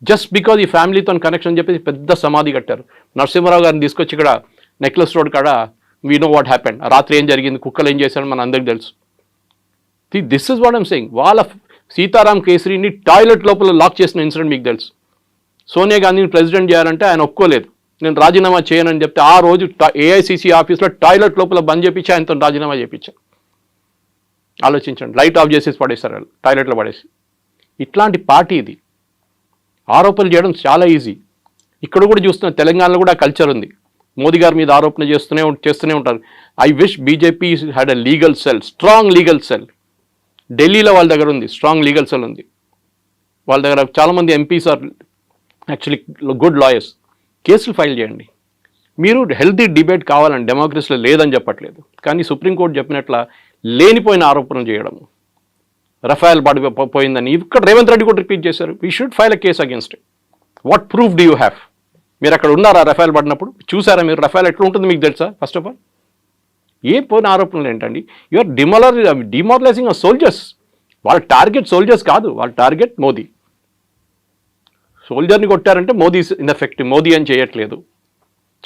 జస్ట్ బికాజ్ ఈ ఫ్యామిలీతో కనెక్షన్ చెప్పేసి పెద్ద సమాధి కట్టారు. నరసింహరావు గారిని తీసుకొచ్చి ఇక్కడ నెక్లెస్ రోడ్ కాడ వీ నో వాట్ హ్యాపెండ్, రాత్రి ఏం జరిగింది, కుక్కలు ఏం చేశారని మన అందరికి తెలుసు. This is what I'm saying. వాళ్ళ సీతారాం కేసరిని టాయిలెట్ లోపల లాక్ చేసిన ఇన్సిడెంట్ మీకు తెలుసు. సోనియా గాంధీని ప్రెసిడెంట్ చేయాలంటే ఆయన ఒప్పుకోలేదు, నేను రాజీనామా చేయనని చెప్తే ఆ రోజు ఏఐసిసి ఆఫీస్లో టాయిలెట్ లోపల బంద్ చేయించి ఆయనతో రాజీనామా చేయించారు. ఆలోచించండి, లైట్ ఆఫ్ చేసేసి పడేస్తారు వాళ్ళు, టాయిలెట్లో పడేసి. ఇట్లాంటి పార్టీ ఇది. ఆరోపణలు చేయడం చాలా ఈజీ. ఇక్కడ కూడా చూస్తున్న తెలంగాణలో కూడా కల్చర్ ఉంది. మోదీ గారి మీద ఆరోపణ చేస్తూనే ఉంటారు. I wish BJP had a legal cell, strong legal cell. ఢిల్లీలో వాళ్ళ దగ్గర ఉంది, స్ట్రాంగ్ లీగల్ సెల్ ఉంది. వాళ్ళ దగ్గర చాలామంది MPs are actually good lawyers. కేసులు ఫైల్ చేయండి. మీరు హెల్తీ డిబేట్ కావాలని డెమోక్రసీలో లేదని చెప్పట్లేదు, కానీ సుప్రీంకోర్టు చెప్పినట్ల లేనిపోయిన ఆరోపణలు చేయడం, రఫాయల్ పోయిందని ఇక్కడ రేవంత్ రెడ్డి కూడా రిపీట్ చేశారు. We should file a case against it. What proof do you have? మీరు అక్కడ ఉన్నారా రఫాయల్ పడినప్పుడు? చూసారా మీరు రఫాయల్ ఎట్లా ఉంటుంది మీకు తెలుసా? ఫస్ట్ ఆఫ్ ఆల్ ఏ పోయిన ఆరోపణలు ఏంటండి? యూఆర్ డిమారలైజింగ్ ఆ సోల్జర్స్. వాళ్ళ టార్గెట్ సోల్జర్స్ కాదు, వాళ్ళ టార్గెట్ మోదీ. సోల్జర్ని కొట్టారంటే మోదీ ఇన్ఎఫెక్టివ్, మోదీ అని చేయట్లేదు.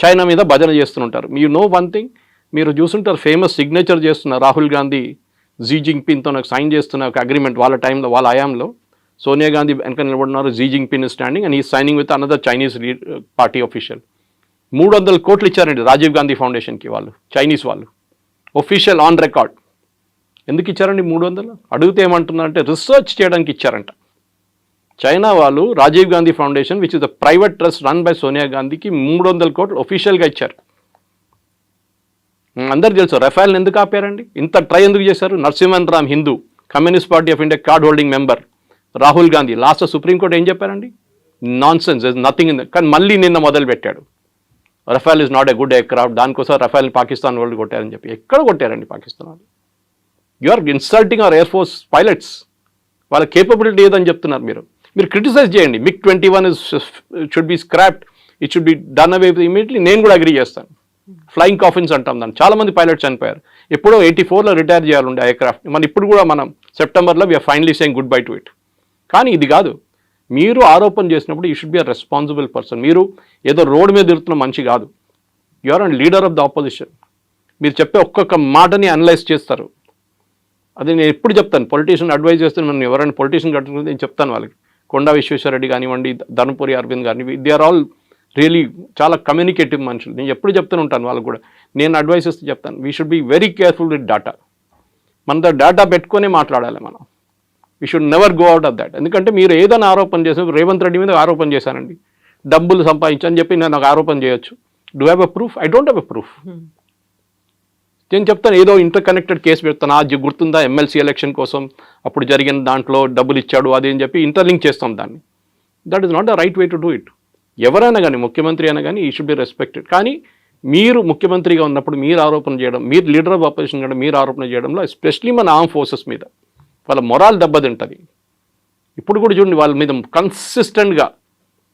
చైనా మీద భజన చేస్తుంటారు. మీరు నో వన్ థింగ్, మీరు చూస్తుంటారు ఫేమస్ సిగ్నేచర్ చేస్తున్న రాహుల్ గాంధీ జీ జింగ్పిన్తో నాకు సైన్ చేస్తున్న ఒక అగ్రిమెంట్ వాళ్ళ టైంలో, వాళ్ళ హయాంలో. సోనియా గాంధీ వెనక నిలబడినారు, జీ జింగ్పిన్ స్టాండింగ్ అండ్ ఈ signing with another Chinese party official. 300 కోట్లు ఇచ్చారండి రాజీవ్ గాంధీ ఫౌండేషన్కి వాళ్ళు, చైనీస్ వాళ్ళు, ఒఫీషియల్ ఆన్ రికార్డ్. ఎందుకు ఇచ్చారండి 300? అడిగితే ఏమంటున్నారంటే రీసెర్చ్ చేయడానికి ఇచ్చారంట. చైనా వాళ్ళు Rajiv Gandhi foundation which is the private trust run by Sonia గాంధీకి 300 కోట్లు ఒఫీషియల్గా ఇచ్చారు. అందరికి తెలుసు రఫాల్ని ఎందుకు ఆపారండి, ఇంత ట్రై ఎందుకు చేశారు? Narasimhan Ram Hindu, communist party of India card holding member Rahul Gandhi last supreme court ఏం చెప్పారండి? Non sense, nothing in. కానీ మళ్ళీ నిన్న మొదలు పెట్టాడు, రఫాల్ is not a good aircraft, దానికోసం రఫాల్ని పాకిస్తాన్ వాళ్ళు కొట్టారని చెప్పి. ఎక్కడ కొట్టారండి పాకిస్తాన్ వాళ్ళు? You are insulting our air force pilots. వాళ్ళ కేపబిలిటీ ఏదని చెప్తున్నారు మీరు. మీరు క్రిటిసైజ్ చేయండి. MiG-21 should be scrapped, it should be done away immediately. నేను కూడా అగ్రీ చేస్తాను. ఫ్లయింగ్ కాఫిన్స్ అంటాం దాన్ని. చాలామంది పైలట్స్ చనిపోయారు. ఎప్పుడో 84లో రిటైర్ చేయాలండి ఎయిర్క్రాఫ్ట్. మన ఇప్పుడు కూడా మనం సెప్టెంబర్లో we're finally saying good bye to it. కానీ ఇది కాదు. మీరు ఆరోపణ చేసినప్పుడు you should be a responsible person. మీరు ఏదో రోడ్డు మీద తిరుగుతున్న మనిషి కాదు. You are and leader of the opposition. మీరు చెప్పే ఒక్కొక్క మాటని అనలైజ్ చేస్తారు. అది నేను ఎప్పుడు చెప్తాను, పొలిటీషియన్ అడ్వైజ్ చేస్తాను. మనం ఎవరైనా పొలిటీషియన్ కట్టుకుంటే నేను చెప్తాను వాళ్ళకి. కొండా విశ్వేశ్వరరెడ్డి కానివ్వండి, ధర్మపురి అరవింద్ కానివ్వండి, దే ఆర్ ఆల్ రియలీ చాలా కమ్యూనికేటివ్ మనుషులు. నేను ఎప్పుడు చెప్తూనే ఉంటాను వాళ్ళకు కూడా. నేను అడ్వైస్ ఇస్తే చెప్తాను, we should be very careful with data. మన డేటా పెట్టుకునే మాట్లాడాలి మనం. We should never go out of that. ఎందుకంటే మీరు ఏదైనా ఆరోపణ చేసిన, రేవంత్ రెడ్డి మీద ఆరోపణ చేశానండి, డబ్బులు సంపాదించని చెప్పి నేను నాకు ఆరోపణ చేయొచ్చు. Do have a proof? I don't have a proof. నేను చెప్తాను ఏదో ఇంటర్ కనెక్టెడ్ కేసు పెడతాను. అది గుర్తుందా, ఎమ్మెల్సీ ఎలక్షన్ కోసం అప్పుడు జరిగిన దాంట్లో డబ్బులు ఇచ్చాడు అది అని చెప్పి ఇంటర్లింక్ చేస్తాం దాన్ని. That is not the right way to do it. ఎవరైనా కానీ, ముఖ్యమంత్రి అయినా కానీ ఈ షుడ్ బి రెస్పెక్టెడ్. కానీ మీరు ముఖ్యమంత్రిగా ఉన్నప్పుడు మీరు ఆరోపణ చేయడం, మీరు లీడర్ ఆఫ్ ఆపోజిషన్ కూడా మీరు ఆరోపణ చేయడంలో, ఎస్పెషలీ మన ఆర్మ్ ఫోర్సెస్ మీద వాళ్ళ మొరాల్ దెబ్బతింటుంది. ఇప్పుడు కూడా చూడండి వాళ్ళ మీద కన్సిస్టెంట్గా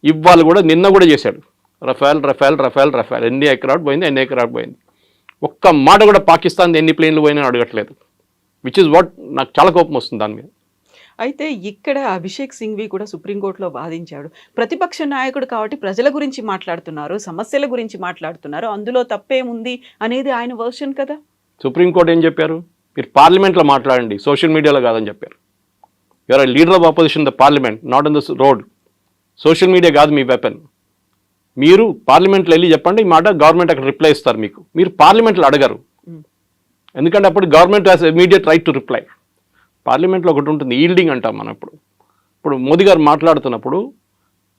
ఇవాళ కూడా, నిన్న కూడా చేశాడు రఫాల్ రఫాల్ రఫాల్ రఫాల్. ఎన్ని ఎకరాట్ పోయింది, ఎన్ని ఎకరాట్ పోయింది. ఒక్క మాట కూడా పాకిస్తాన్ ఎన్ని ప్లేన్లు పోయినా అడగట్లేదు. విచ్ ఇస్ వాట్ నాకు చాలా కోపం వస్తుంది దాని మీద. అయితే ఇక్కడ అభిషేక్ సింఘ్వి కూడా సుప్రీంకోర్టులో వాదించాడు. ప్రతిపక్ష నాయకుడు కాబట్టి ప్రజల గురించి మాట్లాడుతున్నారు, సమస్యల గురించి మాట్లాడుతున్నారు, అందులో తప్పేముంది అనేది ఆయన వర్షన్ కదా. సుప్రీంకోర్టు ఏం చెప్పారు? మీరు పార్లమెంట్లో మాట్లాడండి, సోషల్ మీడియాలో కాదని చెప్పారు. You're leader of opposition the parliament, not on the road. Social media కాదు మీ వెపన్. మీరు పార్లమెంట్లో వెళ్ళి చెప్పండి ఈ మాట, గవర్నమెంట్ అక్కడ రిప్లై ఇస్తారు మీకు. మీరు పార్లమెంట్లో అడగరు, ఎందుకంటే అప్పుడు government has immediate right to reply. పార్లమెంట్లో ఒకటి ఉంటుంది, ఈల్డింగ్ అంటాం మనం. ఇప్పుడు మోదీ గారు మాట్లాడుతున్నప్పుడు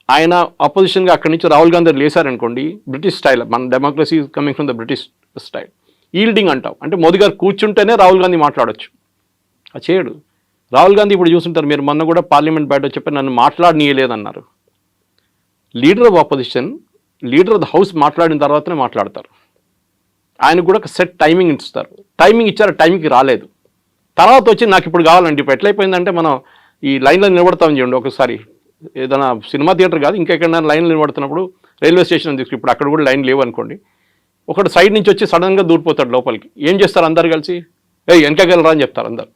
ఆయన అపోజిషన్గా అక్కడి నుంచి రాహుల్ గాంధీ లేసారనుకోండి, బ్రిటిష్ స్టైల్, మన democracy coming from the British style, yielding అంటాం. అంటే మోదీ గారు కూర్చుంటేనే రాహుల్ గాంధీ మాట్లాడొచ్చు, అది చేయడు. రాహుల్ గాంధీ ఇప్పుడు చూస్తుంటారు, మీరు మొన్న కూడా పార్లమెంట్ బయట చెప్పి నన్ను మాట్లాడనీయలేదన్నారు. Leader of opposition, leader of the house మాట్లాడిన తర్వాతనే మాట్లాడతారు. ఆయనకు కూడా ఒక సెట్ టైమింగ్ ఇస్తారు. టైమింగ్ ఇచ్చారు, టైంకి రాలేదు. తర్వాత వచ్చి నాకు ఇప్పుడు కావాలండి. ఇప్పుడు ఎట్లయిపోయిందంటే మనం ఈ లైన్లో నిలబడతామని చూడండి. ఒకసారి ఏదైనా సినిమా థియేటర్ కాదు, ఇంకెక్కడైనా లైన్లో నిలబడుతున్నప్పుడు రైల్వే స్టేషన్ తీసుకు, ఇప్పుడు అక్కడ కూడా లైన్ లేవు అనుకోండి, ఒకటి సైడ్ నుంచి వచ్చి సడన్గా దూరిపోతాడు లోపలికి. ఏం చేస్తారు అందరు కలిసి, వెనకగలరా అని చెప్తారు అందరు.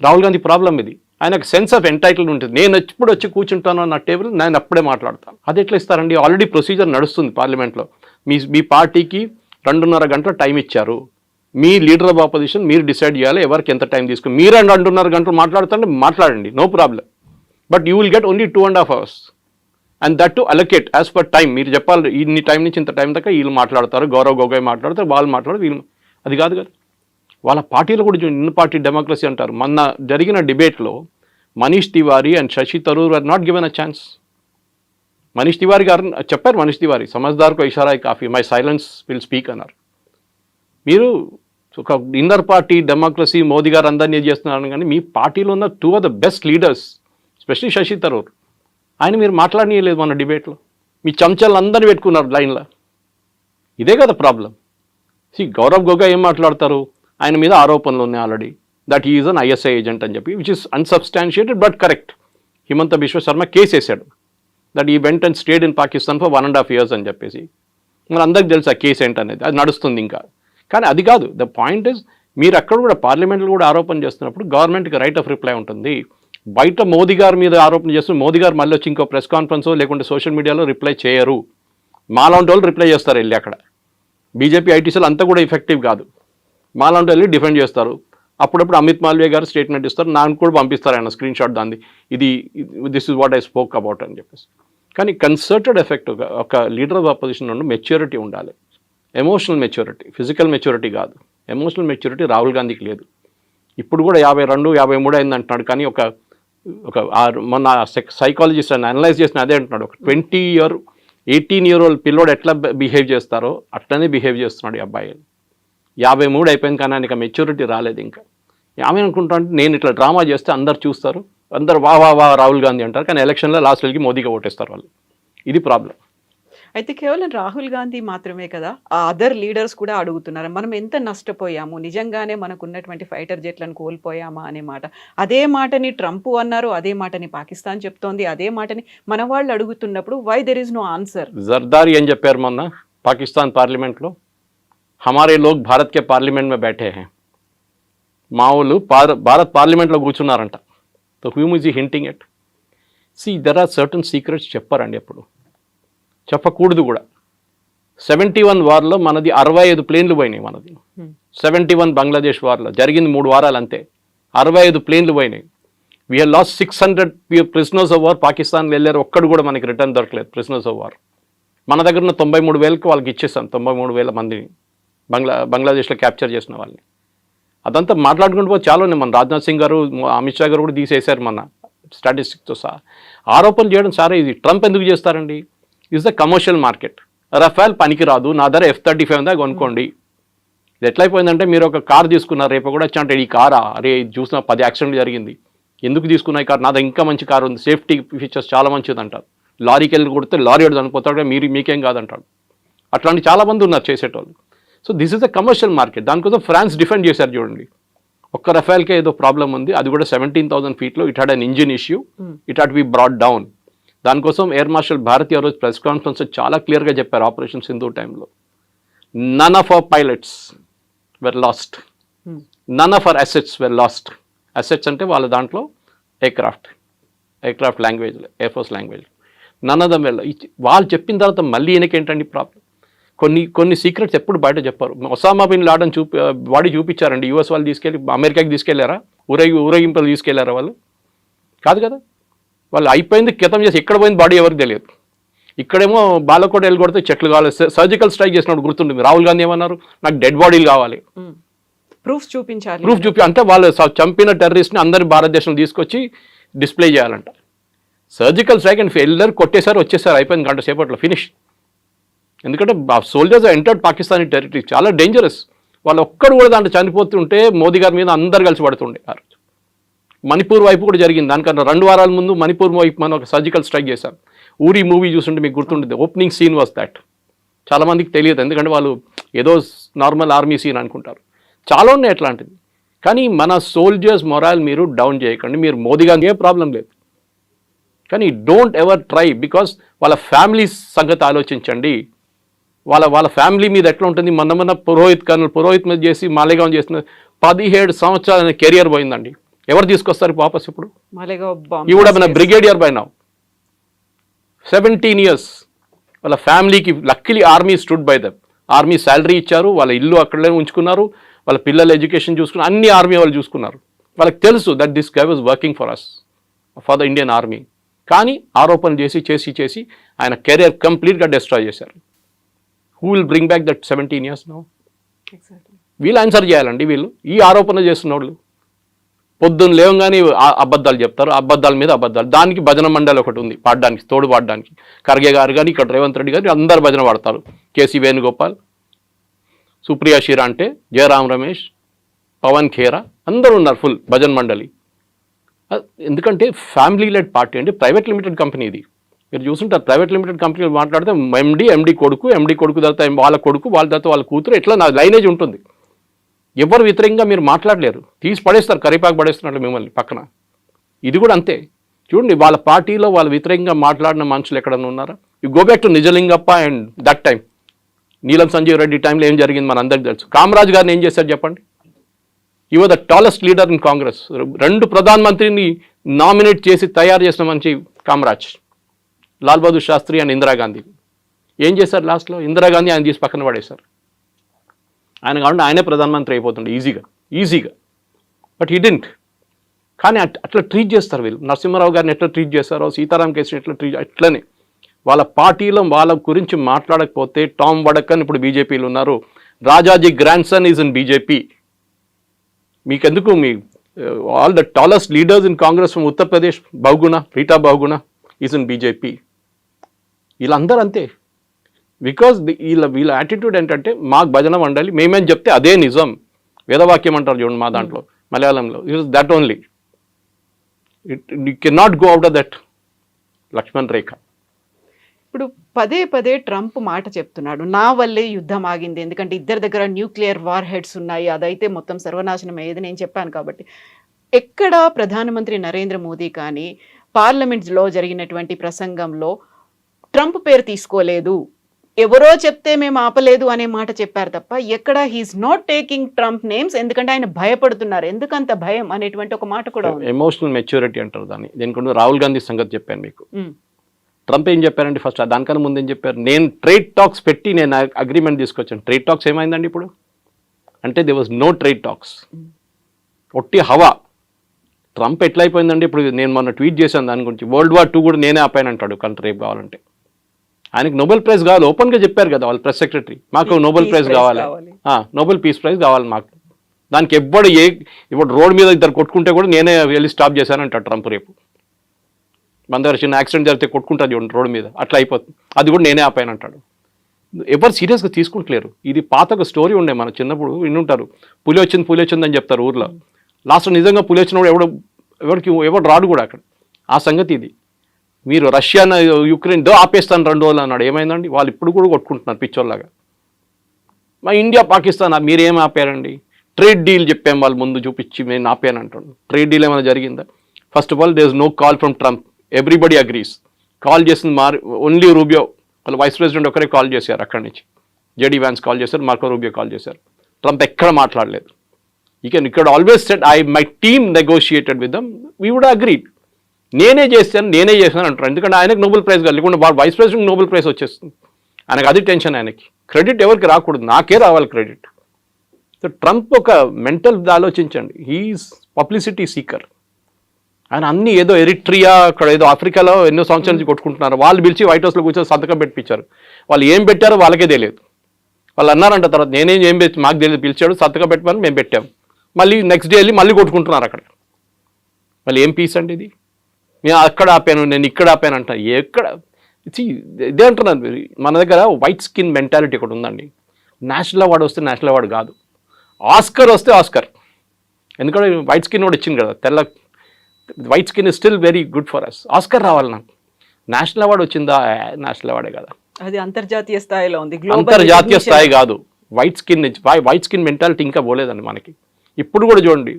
రాహుల్ గాంధీ ప్రాబ్లం ఇది. ఆయనకు సెన్స్ ఆఫ్ ఎంటైటిల్మెంట్ ఉంటుంది. నేను ఎప్పుడు వచ్చి కూర్చుంటాను నా టేబుల్, నేను అప్పుడే మాట్లాడతాను. అది ఎట్లా ఇస్తారండి? ఆల్రెడీ ప్రొసీజర్ నడుస్తుంది పార్లమెంట్లో. మీ పార్టీకి 2.5 గంటల టైం ఇచ్చారు. మీ లీడర్ ఆఫ్ ఆపోజిషన్ మీరు డిసైడ్ చేయాలి ఎవరికి ఎంత టైం తీసుకుని. మీరు 2.5 గంటలు మాట్లాడుతుంటే మాట్లాడండి, no problem. But you will get only 2.5 hours and that to allocate as per time. మీరు చెప్పాలి ఇన్ని టైం నుంచి ఇంత టైం దాకా వీళ్ళు మాట్లాడతారు, గౌరవ్ గొగోయ్ మాట్లాడతారు, వాళ్ళు మాట్లాడతారు, వీళ్ళు. అది కాదు కదా. వాళ్ళ పార్టీలో కూడా ఇన్ పార్టీ డెమోక్రసీ అంటారు. మొన్న జరిగిన డిబేట్లో Manish Tiwari and Shashi Tharoor are not given a chance. Manish Tiwari గారు చెప్పారు, మనీష్ తివారీ సమజ్దార్కో ఇషారా కాఫీ, మై సైలెన్స్ విల్ స్పీక్ అన్నారు. మీరు ఒక ఇన్నర్ పార్టీ డెమోక్రసీ మోదీ గారు అందరినీ చేస్తున్నారు, కానీ మీ పార్టీలో ఉన్న 2 of the best leaders specially Shashi Tharoor, ఆయన మీరు మాట్లాడనీయలేదు మన డిబేట్లో. మీ చెంచాలను అందరినీ పెట్టుకున్నారు లైన్లో. ఇదే కదా ప్రాబ్లం. గౌరవ్ గొగోయ్ ఏం మాట్లాడతారు, ఆయన మీద ఆరోపణలు ఉన్నాయి already that is an ISI agent అని చెప్పి, which is unsubstantiated but correct. Himanta Biswa Sarma case వేశాడు that he went and stayed in Pakistan for 1.5 years అని చెప్పేసి. మరి అందరికి తెలుసు ఆ కేసు ఏంటనేది, అది నడుస్తుంది ఇంకా. కానీ అది కాదు ద పాయింట్ ఇస్, మీరు అక్కడ కూడా పార్లమెంట్లో కూడా ఆరోపణ చేస్తున్నప్పుడు గవర్నమెంట్కి రైట్ ఆఫ్ రిప్లై ఉంటుంది. బయట మోదీ గారి మీద ఆరోపణ చేస్తూ మోదీ గారు మళ్ళీ వచ్చి ఇంకో ప్రెస్ కాన్ఫరెన్స్ లేకుంటే సోషల్ మీడియాలో రిప్లై చేయరు. మాలాంటి వాళ్ళు రిప్లై చేస్తారు వెళ్ళి అక్కడ. బీజేపీ ఐటీసీలు అంతా కూడా ఎఫెక్టివ్ కాదు. మాలాంటి వెళ్ళి డిఫెండ్ చేస్తారు. అప్పుడప్పుడు అమిత్ మాల్వియా గారు స్టేట్మెంట్ ఇస్తారు, నాకు కూడా పంపిస్తారు ఆయన స్క్రీన్ షాట్ దాన్ని, this is what I spoke about అని చెప్పేసి. కానీ కన్సర్టెడ్ ఎఫెక్ట్ ఒక లీడర్ ఆఫ్ అపోజిషన్ నుండి మెచ్యూరిటీ ఉండాలి. ఎమోషనల్ మెచ్యూరిటీ, ఫిజికల్ మెచ్యూరిటీ కాదు. ఎమోషనల్ మెచ్యూరిటీ రాహుల్ గాంధీకి లేదు. ఇప్పుడు కూడా 52, 53 అయింది అంటున్నాడు. కానీ మొన్న సైకాలజిస్ట్ అని అనలైజ్ చేసిన అదే అంటున్నాడు, ఒక 18 year old పిల్లోడు ఎట్లా బిహేవ్ చేస్తారో అట్లనే బిహేవ్ చేస్తున్నాడు ఈ అబ్బాయి. 53 అయిపోయింది కానీ ఆయనకి మెచ్యూరిటీ రాలేదు ఇంకా. ఆమె అనుకుంటా అంటే నేను ఇట్లా డ్రామా చేస్తే అందరు చూస్తారు, అందరు వా రాహుల్ గాంధీ అంటారు, కానీ ఎలక్షన్లో లాస్ట్ వెళ్ళి మోదీగా ఓటేస్తారు వాళ్ళు. ఇది ప్రాబ్లం. అయితే కేవలం రాహుల్ గాంధీ మాత్రమే కదా, ఆ అదర్ లీడర్స్ కూడా అడుగుతున్నారు, మనం ఎంత నష్టపోయాము, నిజంగానే మనకు ఉన్నటువంటి ఫైటర్ జెట్లను కోల్పోయామా అనే మాట. అదే మాటని ట్రంప్ అన్నారు, అదే మాటని పాకిస్తాన్ చెప్తోంది, అదే మాటని మన వాళ్ళు అడుగుతున్నప్పుడు why there is no answer. Zardari ఏం చెప్పారు మొన్న పాకిస్తాన్ పార్లమెంట్లో, హమారే లోగ్ భారత్ కే పార్లమెంట్ మే బైఠే హై, మా వాళ్ళు భారత్ పార్లమెంట్లో కూర్చున్నారంట. So Hume is hinting at. There are certain secrets చెప్పారండి, ఎప్పుడు చెప్పకూడదు కూడా. 71 వార్లో మనది 65 ప్లేన్లు పోయినాయి. మనది 71 బంగ్లాదేశ్ వార్లో జరిగింది 3 వారాలు అంతే, 65 ప్లేన్లు పోయినాయి. We have lost 600 prisoners of war. Pakistan వెళ్ళారు, ఒక్కడు కూడా మనకి రిటర్న్ దొరకలేదు ప్రిజనర్స్ ఆఫ్ వార్. మన దగ్గర ఉన్న 93,000కి వాళ్ళకి ఇచ్చేసాం, 93,000 మందిని బంగ్లాదేశ్లో క్యాప్చర్ చేసిన వాళ్ళని. అదంతా మాట్లాడుకుంటూ పోతే చాలా ఉన్నాయి. మన రాజ్నాథ్ సింగ్ గారు, అమిత్ షా గారు కూడా తీసేశారు మన స్టాటిస్టిక్స్తో సహా. ఆరోపణ చేయడం సరే, ఇది ట్రంప్ ఎందుకు చేస్తారండి? Is the commercial market. Rafale పనికి రాదు, నా ధర F-35 ఉందా కొనుక్కోండి. ఇది ఎట్లయిపోయిందంటే, మీరు ఒక కార్ తీసుకున్నారు, రేపు కూడా వచ్చి అంటే ఈ కారా, అరే చూసిన 10 యాక్సిడెంట్లు జరిగింది, ఎందుకు తీసుకున్నా ఈ కార్, నా దగ్గర ఇంకా మంచి కారు ఉంది, సేఫ్టీ ఫీచర్స్ చాలా మంచిది అంటారు. లారీకి వెళ్ళి కొడితే లారీ వాడు చనిపోతాడు, మీకేం కాదంటాడు. అట్లాంటి చాలామంది ఉన్నారు చేసేటోళ్ళు. So this is the commercial market. దానికోసం ఫ్రాన్స్ డిఫెండ్ చేశారు చూడండి. ఒక్క రఫేల్కే ఏదో ప్రాబ్లం ఉంది, అది కూడా 17,000 feetలో. It had an engine issue, it had be brought down. దానికోసం ఎయిర్ మార్షల్ భారతి ఆ రోజు ప్రెస్ కాన్ఫరెన్స్ చాలా క్లియర్గా చెప్పారు, ఆపరేషన్ సింధు టైంలో none of our pilots were lost, none of our assets were lost. Assets అంటే వాళ్ళ దాంట్లో aircraft language, air force language, none of them well. వాళ్ళు చెప్పిన తర్వాత మళ్ళీ ఈయనకేంటండి ప్రాబ్లం? కొన్ని సీక్రెట్స్ ఎప్పుడు బయట చెప్పారు. ఒసామా బిన్ లాడన్ బాడీ చూపించారండి, యూఎస్ వాళ్ళు తీసుకెళ్ళి అమెరికాకి తీసుకెళ్లారా? ఊరేగింపులు తీసుకెళ్లారా వాళ్ళు? కాదు కదా. వాళ్ళు అయిపోయింది, క్రితం చేసి ఎక్కడ పోయింది బాడీ ఎవరికి తెలియదు. ఇక్కడేమో బాలకోట వెళ్ళి చెట్లు కావాలి. సర్జికల్ స్ట్రైక్ చేసినప్పుడు గుర్తుంటుంది, రాహుల్ గాంధీ ఏమన్నారు, నాకు డెడ్ బాడీలు కావాలి, ప్రూఫ్ చూపించాలి. అంటే వాళ్ళు చంపిన టెర్రరిస్ట్ని అందరి భారతదేశంలో తీసుకొచ్చి డిస్ప్లే చేయాలంట. సర్జికల్ స్ట్రైక్ అండ్ ఎల్లరు కొట్టేశారు, వచ్చేసారు, అయిపోయింది గంట సేపట్లో ఫినిష్. ఎందుకంటే సోల్జర్స్ ఎంటర్డ్ పాకిస్తానీ టెరిటరీ, చాలా డేంజరస్. వాళ్ళు ఒక్కడు కూడా దాంట్లో చనిపోతుంటే మోదీ గారి మీద అందరు కలిసి పడుతుండే. మణిపూర్ వైపు కూడా జరిగింది. దానికన్నా 2 వారాల ముందు మణిపూర్ వైపు మనం ఒక సర్జికల్ స్ట్రైక్ చేశాం. ఊరి మూవీ చూస్తుంటే మీకు గుర్తుంటుంది, ఓపెనింగ్ సీన్ వాస్ దాట్. చాలామందికి తెలియదు, ఎందుకంటే వాళ్ళు ఏదో నార్మల్ ఆర్మీ సీన్ అనుకుంటారు. చాలా ఉన్నాయి అట్లాంటిది. కానీ మన సోల్జర్స్ మొరాల్ మీరు డౌన్ చేయకండి. మీరు మోదీ గారికి ఏ ప్రాబ్లం లేదు, కానీ డోంట్ ఎవర్ ట్రై, బికాస్ వాళ్ళ ఫ్యామిలీ సంగతి ఆలోచించండి. వాళ్ళ ఫ్యామిలీ మీద ఎట్లా ఉంటుంది. మొన్న పురోహిత్ మీద చేసి మాలేగాం చేసిన 17 సంవత్సరాల కెరియర్ పోయిందండి. ఎవరు తీసుకొస్తారు వాపస్ ఇప్పుడు? ఈ కూడా మన బ్రిగేడియర్ బై నౌ 17 years. వాళ్ళ ఫ్యామిలీకి luckily army stood by them. Army salary ఇచ్చారు, వాళ్ళ ఇల్లు అక్కడే ఉంచుకున్నారు, వాళ్ళ పిల్లల ఎడ్యుకేషన్ చూసుకున్నారు, అన్ని ఆర్మీ వాళ్ళు చూసుకున్నారు. వాళ్ళకి తెలుసు that this guy was working for us, for the Indian army. కానీ ఆరోపణలు చేసి ఆయన కెరియర్ కంప్లీట్గా డిస్ట్రాయ్ చేశారు. Who will bring back that 17 years now? వీళ్ళు ఆన్సర్ చేయాలండి. వీళ్ళు ఈ ఆరోపణ చేస్తున్న వాళ్ళు పొద్దున్న లేవగానే అబద్ధాలు చెప్తారు, అబద్ధాల మీద అబద్ధాలు. దానికి భజన మండలి ఒకటి ఉంది పాడడానికి, తోడు పాడడానికి. ఖర్గే గారు కానీ ఇక్కడ రేవంత్ రెడ్డి గారు అందరు భజన పాడతారు. కేసీ వేణుగోపాల్, సుప్రియా షిరాంటే, జయరాం రమేష్, పవన్ ఖేరా అందరూ ఉన్నారు ఫుల్ భజన మండలి. ఎందుకంటే ఫ్యామిలీ లెడ్ పార్టీ అంటే ప్రైవేట్ లిమిటెడ్ కంపెనీ ఇది. మీరు చూస్తుంటారు ప్రైవేట్ లిమిటెడ్ కంపెనీలు మాట్లాడితే ఎండి కొడుకు తర్వాత వాళ్ళ కొడుకు, వాళ్ళ తర్వాత వాళ్ళ కూతురు, ఇట్లా నా లైనేజ్ ఉంటుంది. ఎవరు వ్యతిరేకంగా మీరు మాట్లాడలేరు, తీసి పడేస్తారు, కరిపాకు పడేస్తున్నట్లు మిమ్మల్ని పక్కన. ఇది కూడా అంతే. చూడండి వాళ్ళ పార్టీలో వాళ్ళ వ్యతిరేకంగా మాట్లాడిన మనుషులు ఎక్కడన్నా ఉన్నారా? You go back to Nijalingappa and that time, నీలం సంజీవ్ రెడ్డి టైంలో ఏం జరిగింది మన అందరికీ తెలుసు. కామరాజ్ గారిని ఏం చేశారు చెప్పండి? ఈ was the tallest leader in Congress. 2 ప్రధానమంత్రిని నామినేట్ చేసి తయారు చేసిన మంచి కామరాజ్, లాల్ బహదూర్ శాస్త్రి అండ్ ఇందిరాగాంధీ. ఏం చేశారు లాస్ట్లో? ఇందిరాగాంధీ ఆయన తీసి పక్కన పడేశారు. ఆయన కాకుండా ఆయనే ప్రధానమంత్రి అయిపోతుండే ఈజీగా. But he didn't. కానీ అట్లా ట్రీట్ చేస్తారు వీళ్ళు. నరసింహారావు గారిని ఎట్లా ట్రీట్ చేస్తారో, సీతారాం కేసుని ఎట్లా ట్రీట్, అట్లనే వాళ్ళ పార్టీలో వాళ్ళ గురించి మాట్లాడకపోతే టామ్ వడకన్ ఇప్పుడు బీజేపీలో ఉన్నారు. Rajaji grand son is in BJP. మీకెందుకు? మీ all the tallest leaders in Congress from Uttar Pradesh, Rita Bahuguna is in BJP. వీళ్ళందరూ అంతే. బికాజ్ వీళ్ళ యాటిట్యూడ్ ఏంటంటే మాకు భజన మండలి, మేమేం చెప్తే అదే నిజం. వేదవాక్యం అంటారు చూడండి మా దాంట్లో మలయాళంలో. That only you can not go out of that Lakshman Rekha. ఇప్పుడు పదే ట్రంప్ మాట చెప్తున్నాడు, నా వల్లే యుద్ధం ఆగింది, ఎందుకంటే ఇద్దరి దగ్గర న్యూక్లియర్ వార్ హెడ్స్ ఉన్నాయి, అదైతే మొత్తం సర్వనాశనం అయ్యేది నేను చెప్పాను కాబట్టి. ఎక్కడ ప్రధానమంత్రి నరేంద్ర మోదీ కానీ పార్లమెంట్లో జరిగినటువంటి ప్రసంగంలో ట్రంప్ పేరు తీసుకోలేదు, ఎవరో చెప్తే మేము ఆపలేదు అనే మాట చెప్పారు తప్ప ఎక్కడ he's not taking Trump names. ఎందుకంటే ఆయన భయపడుతున్నారు. ఎందుకంత భయం అనేటువంటి ఒక మాట కూడా ఉంది. ఎమోషనల్ మెచ్యూరిటీ అంటారు దాన్ని. దీనికి రాహుల్ గాంధీ సంగతి చెప్పాను మీకు. ట్రంప్ ఏం చెప్పారండి ఫస్ట్? దానికన్నా ముందు ఏం చెప్పారు? నేను ట్రేడ్ టాక్స్ పెట్టి నేను అగ్రిమెంట్ తీసుకొచ్చాను. ట్రేడ్ టాక్స్ ఏమైందండి ఇప్పుడు? అంటే they was no trade talks, ఒట్టి హవా. ట్రంప్ ఎట్లయిపోయిందండి ఇప్పుడు? నేను మొన్న ట్వీట్ చేశాను దాని గురించి. World War II కూడా నేనే ఆపానంటాడు కంట్రీ రేపు కావాలంటే. ఆయనకి నోబెల్ ప్రైజ్ కావాలి, ఓపెన్గా చెప్పారు కదా వాళ్ళ ప్రెస్ సెక్రటరీ, మాకు నోబెల్ ప్రైజ్ కావాలి, నోబెల్ పీస్ ప్రైజ్ కావాలి మాకు. దానికి ఇప్పుడు రోడ్ మీద ఇద్దరు కొట్టుకుంటే కూడా నేనే వెళ్ళి స్టాప్ చేశానంటాడు ట్రంప్ రేపు. మన దగ్గర చిన్న యాక్సిడెంట్ జరిగితే కొట్టుకుంటారు చూడండి రోడ్డు మీద, అట్లా అయిపోతుంది. అది కూడా నేనే ఆపానంటాడు. ఎవరు సీరియస్గా తీసుకుంటలేరు. ఇది పాత ఒక స్టోరీ ఉండే, మన చిన్నప్పుడు వినుంటారు. పులి వచ్చింది అని చెప్తారు ఊర్లో. లాస్ట్ నిజంగా పులి వచ్చినప్పుడు ఎవడు రాడు కూడా అక్కడ. ఆ సంగతి ఇది. మీరు రష్యా యుక్రెయిన్ ఆపేస్తాను 2 రోజులు అన్నాడు. ఏమైందండి? వాళ్ళు ఇప్పుడు కూడా కొట్టుకుంటున్నారు పిచ్చోళ్ళలాగా. మా ఇండియా పాకిస్తాన్ మీరేం ఆపారండి? ట్రేడ్ డీల్ చెప్పాం వాళ్ళు ముందు చూపించి, నేను ఆపాను అంటాడు. ట్రేడ్ డీల్ ఏమైనా జరిగిందా? First of all there is no call from Trump. Everybody agrees. Call చేసింది ఓన్లీ రూబియో, వాళ్ళ వైస్ ప్రెసిడెంట్ ఒకరే కాల్ చేశారు అక్కడి నుంచి. జేడీ వ్యాన్స్ కాల్ చేశారు, మార్కో రూబియో కాల్ చేశారు. ట్రంప్ ఎక్కడ మాట్లాడలేదు. ఇక్కడ always said my team negotiated with them, we would agreed. నేనే చేశాను అంటారు. ఎందుకంటే ఆయనకు నోబెల్ ప్రైజ్ కాదు, లేకుండా వైస్ ప్రెసిడెంట్ నోబెల్ ప్రైజ్ వచ్చేస్తుంది. ఆయనకు అది టెన్షన్. ఆయనకి క్రెడిట్ ఎవరికి రాకూడదు, నాకే రావాలి క్రెడిట్. సో ట్రంప్ ఒక మెంటల్ ఆలోచించండి. He's publicity seeker. ఆయన అన్ని ఏదో ఎరిట్రియా, అక్కడ ఏదో ఆఫ్రికాలో ఎన్నో సంవత్సరాల నుంచి కొట్టుకుంటున్నారు. వాళ్ళు పిలిచి వైట్ హౌస్లో కూర్చొని సంతకం పెట్టించారు. వాళ్ళు ఏం పెట్టారో వాళ్ళకే తెలియదు. వాళ్ళు అన్నారంట తర్వాత, ఏం పెట్టి మాకు తెలియదు, పిలిచాడు సంతకం పెట్టమని మేము పెట్టాము. మళ్ళీ నెక్స్ట్ డే వెళ్ళి మళ్ళీ కొట్టుకుంటున్నారు అక్కడ. మళ్ళీ ఏం పీస్ అండి ఇది? నేను అక్కడ ఆపాను, నేను ఇక్కడ ఆపాను అంట. ఎక్కడ ఇదే అంటున్నాను. మన దగ్గర వైట్ స్కిన్ మెంటాలిటీ ఒకటి ఉందండి. నేషనల్ అవార్డు వస్తే నేషనల్ అవార్డు కాదు, ఆస్కర్ వస్తే ఆస్కర్. ఎందుకంటే వైట్ స్కిన్ కూడా ఇచ్చింది కదా, white skin is still very good for us. Oscar రావాలి నాకు. నేషనల్ అవార్డు వచ్చిందా? నేషనల్ అవార్డే కదా, అది అంతర్జాతీయ స్థాయిలో ఉంది. అంతర్జాతీయ స్థాయి కాదు. వైట్ స్కిన్ మెంటాలిటీ ఇంకా పోలేదండి మనకి. ఇప్పుడు కూడా చూడండి,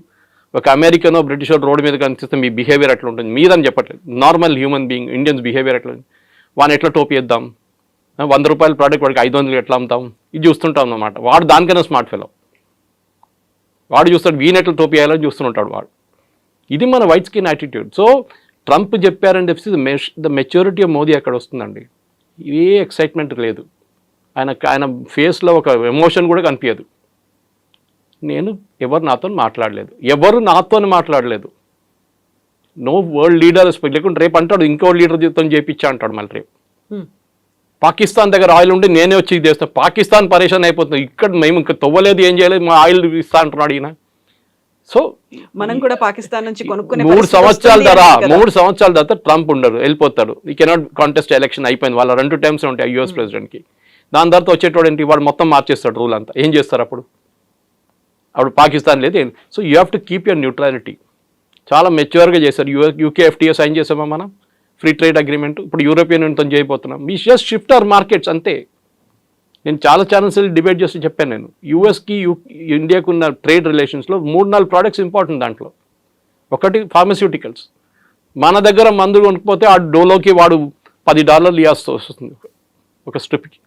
ఒక అమెరికనో బ్రిటిషో రోడ్డు మీద కనిపిస్తే మీ బిహేవియర్ ఎట్లా ఉంటుంది మీదని చెప్పట్లేదు. Normal human being Indians behaviour ఎట్లా ఉంటుంది? వాడిని ఎట్లా టోపీ వేద్దాం, 100 రూపాయల ప్రోడక్ట్ వాడికి 500 ఎట్లా అమ్ముతాం, ఇది చూస్తుంటాం అన్నమాట. వాడు దానికైనా స్మార్ట్ ఫెలో. వాడు చూస్తాడు వీని ఎట్లా టోపీ వేయాలని చూస్తుంటాడు వాడు. ఇది మన white skin attitude. So Trump చెప్పారని చెప్పి ద మెచ్యూరిటీ ఆఫ్ మోదీ అక్కడ వస్తుందండి. ఏ ఎక్సైట్మెంట్ లేదు ఆయన ఫేస్లో, ఒక ఎమోషన్ కూడా కనిపించదు. ఎవరు నాతో మాట్లాడలేదు. నో వరల్డ్ లీడర్ లేకుంటే రేపు అంటాడు ఇంకో లీడర్ జీవితం చేయించా అంటాడు మళ్ళీ రేపు. పాకిస్తాన్ దగ్గర ఆయిల్ ఉండి నేనే వచ్చి ఇది చేస్తాను. పాకిస్తాన్ పరేషాన్ అయిపోతుంది. ఇక్కడ మేము ఇంకా తవ్వలేదు, ఏం చేయలేదు, మా ఆయిల్ ఇస్తా అంటున్నాడు ఈయన. సో మనం కూడా పాకిస్తాన్ నుంచి కొనుక్కునే 3 పరిస్థితి సంవత్సరాల వస్తుంది తర్వాత అనేది కదా. 3 సంవత్సరాల తర్వాత ట్రంప్ ఉండరు, వెళ్ళిపోతాడు. ఈ కెనాట్ కాంటెస్ట్ ఎలక్షన్ అయిపోయింది, వాళ్ళ 2 టైమ్స్ ఉంటాయి యూఎస్ ప్రెసిడెంట్కి. దాని తర్వాత వచ్చేటోడు ఏంటి, వాడు మొత్తం మార్చేస్తాడు రూల్ అంతా. ఏం చేస్తారు అప్పుడు పాకిస్తాన్ లేదు. So you have to keep your neutrality. చాలా మెచ్యూర్గా చేశారు. యూకే ఎఫ్టీఏ సైన్ చేసామా మనం, ఫ్రీ ట్రేడ్ అగ్రిమెంట్. ఇప్పుడు యూరోపియన్ యూనియన్తో చేయబోతున్నాం. We just shift our markets అంతే. నేను చాలా ఛానల్స్ డిబేట్ చేసి చెప్పాను. నేను యూఎస్కి ఇండియాకు ఉన్న ట్రేడ్ రిలేషన్స్లో 3-4 ప్రోడక్ట్స్ ఇంపార్టెంట్. దాంట్లో ఒకటి ఫార్మస్యూటికల్స్. మన దగ్గర మందులు కొనుక్కపోతే ఆ డోలోకి వాడు $10 ఇవ్వాల్సి వస్తుంది ఒక స్ట్రిప్కి.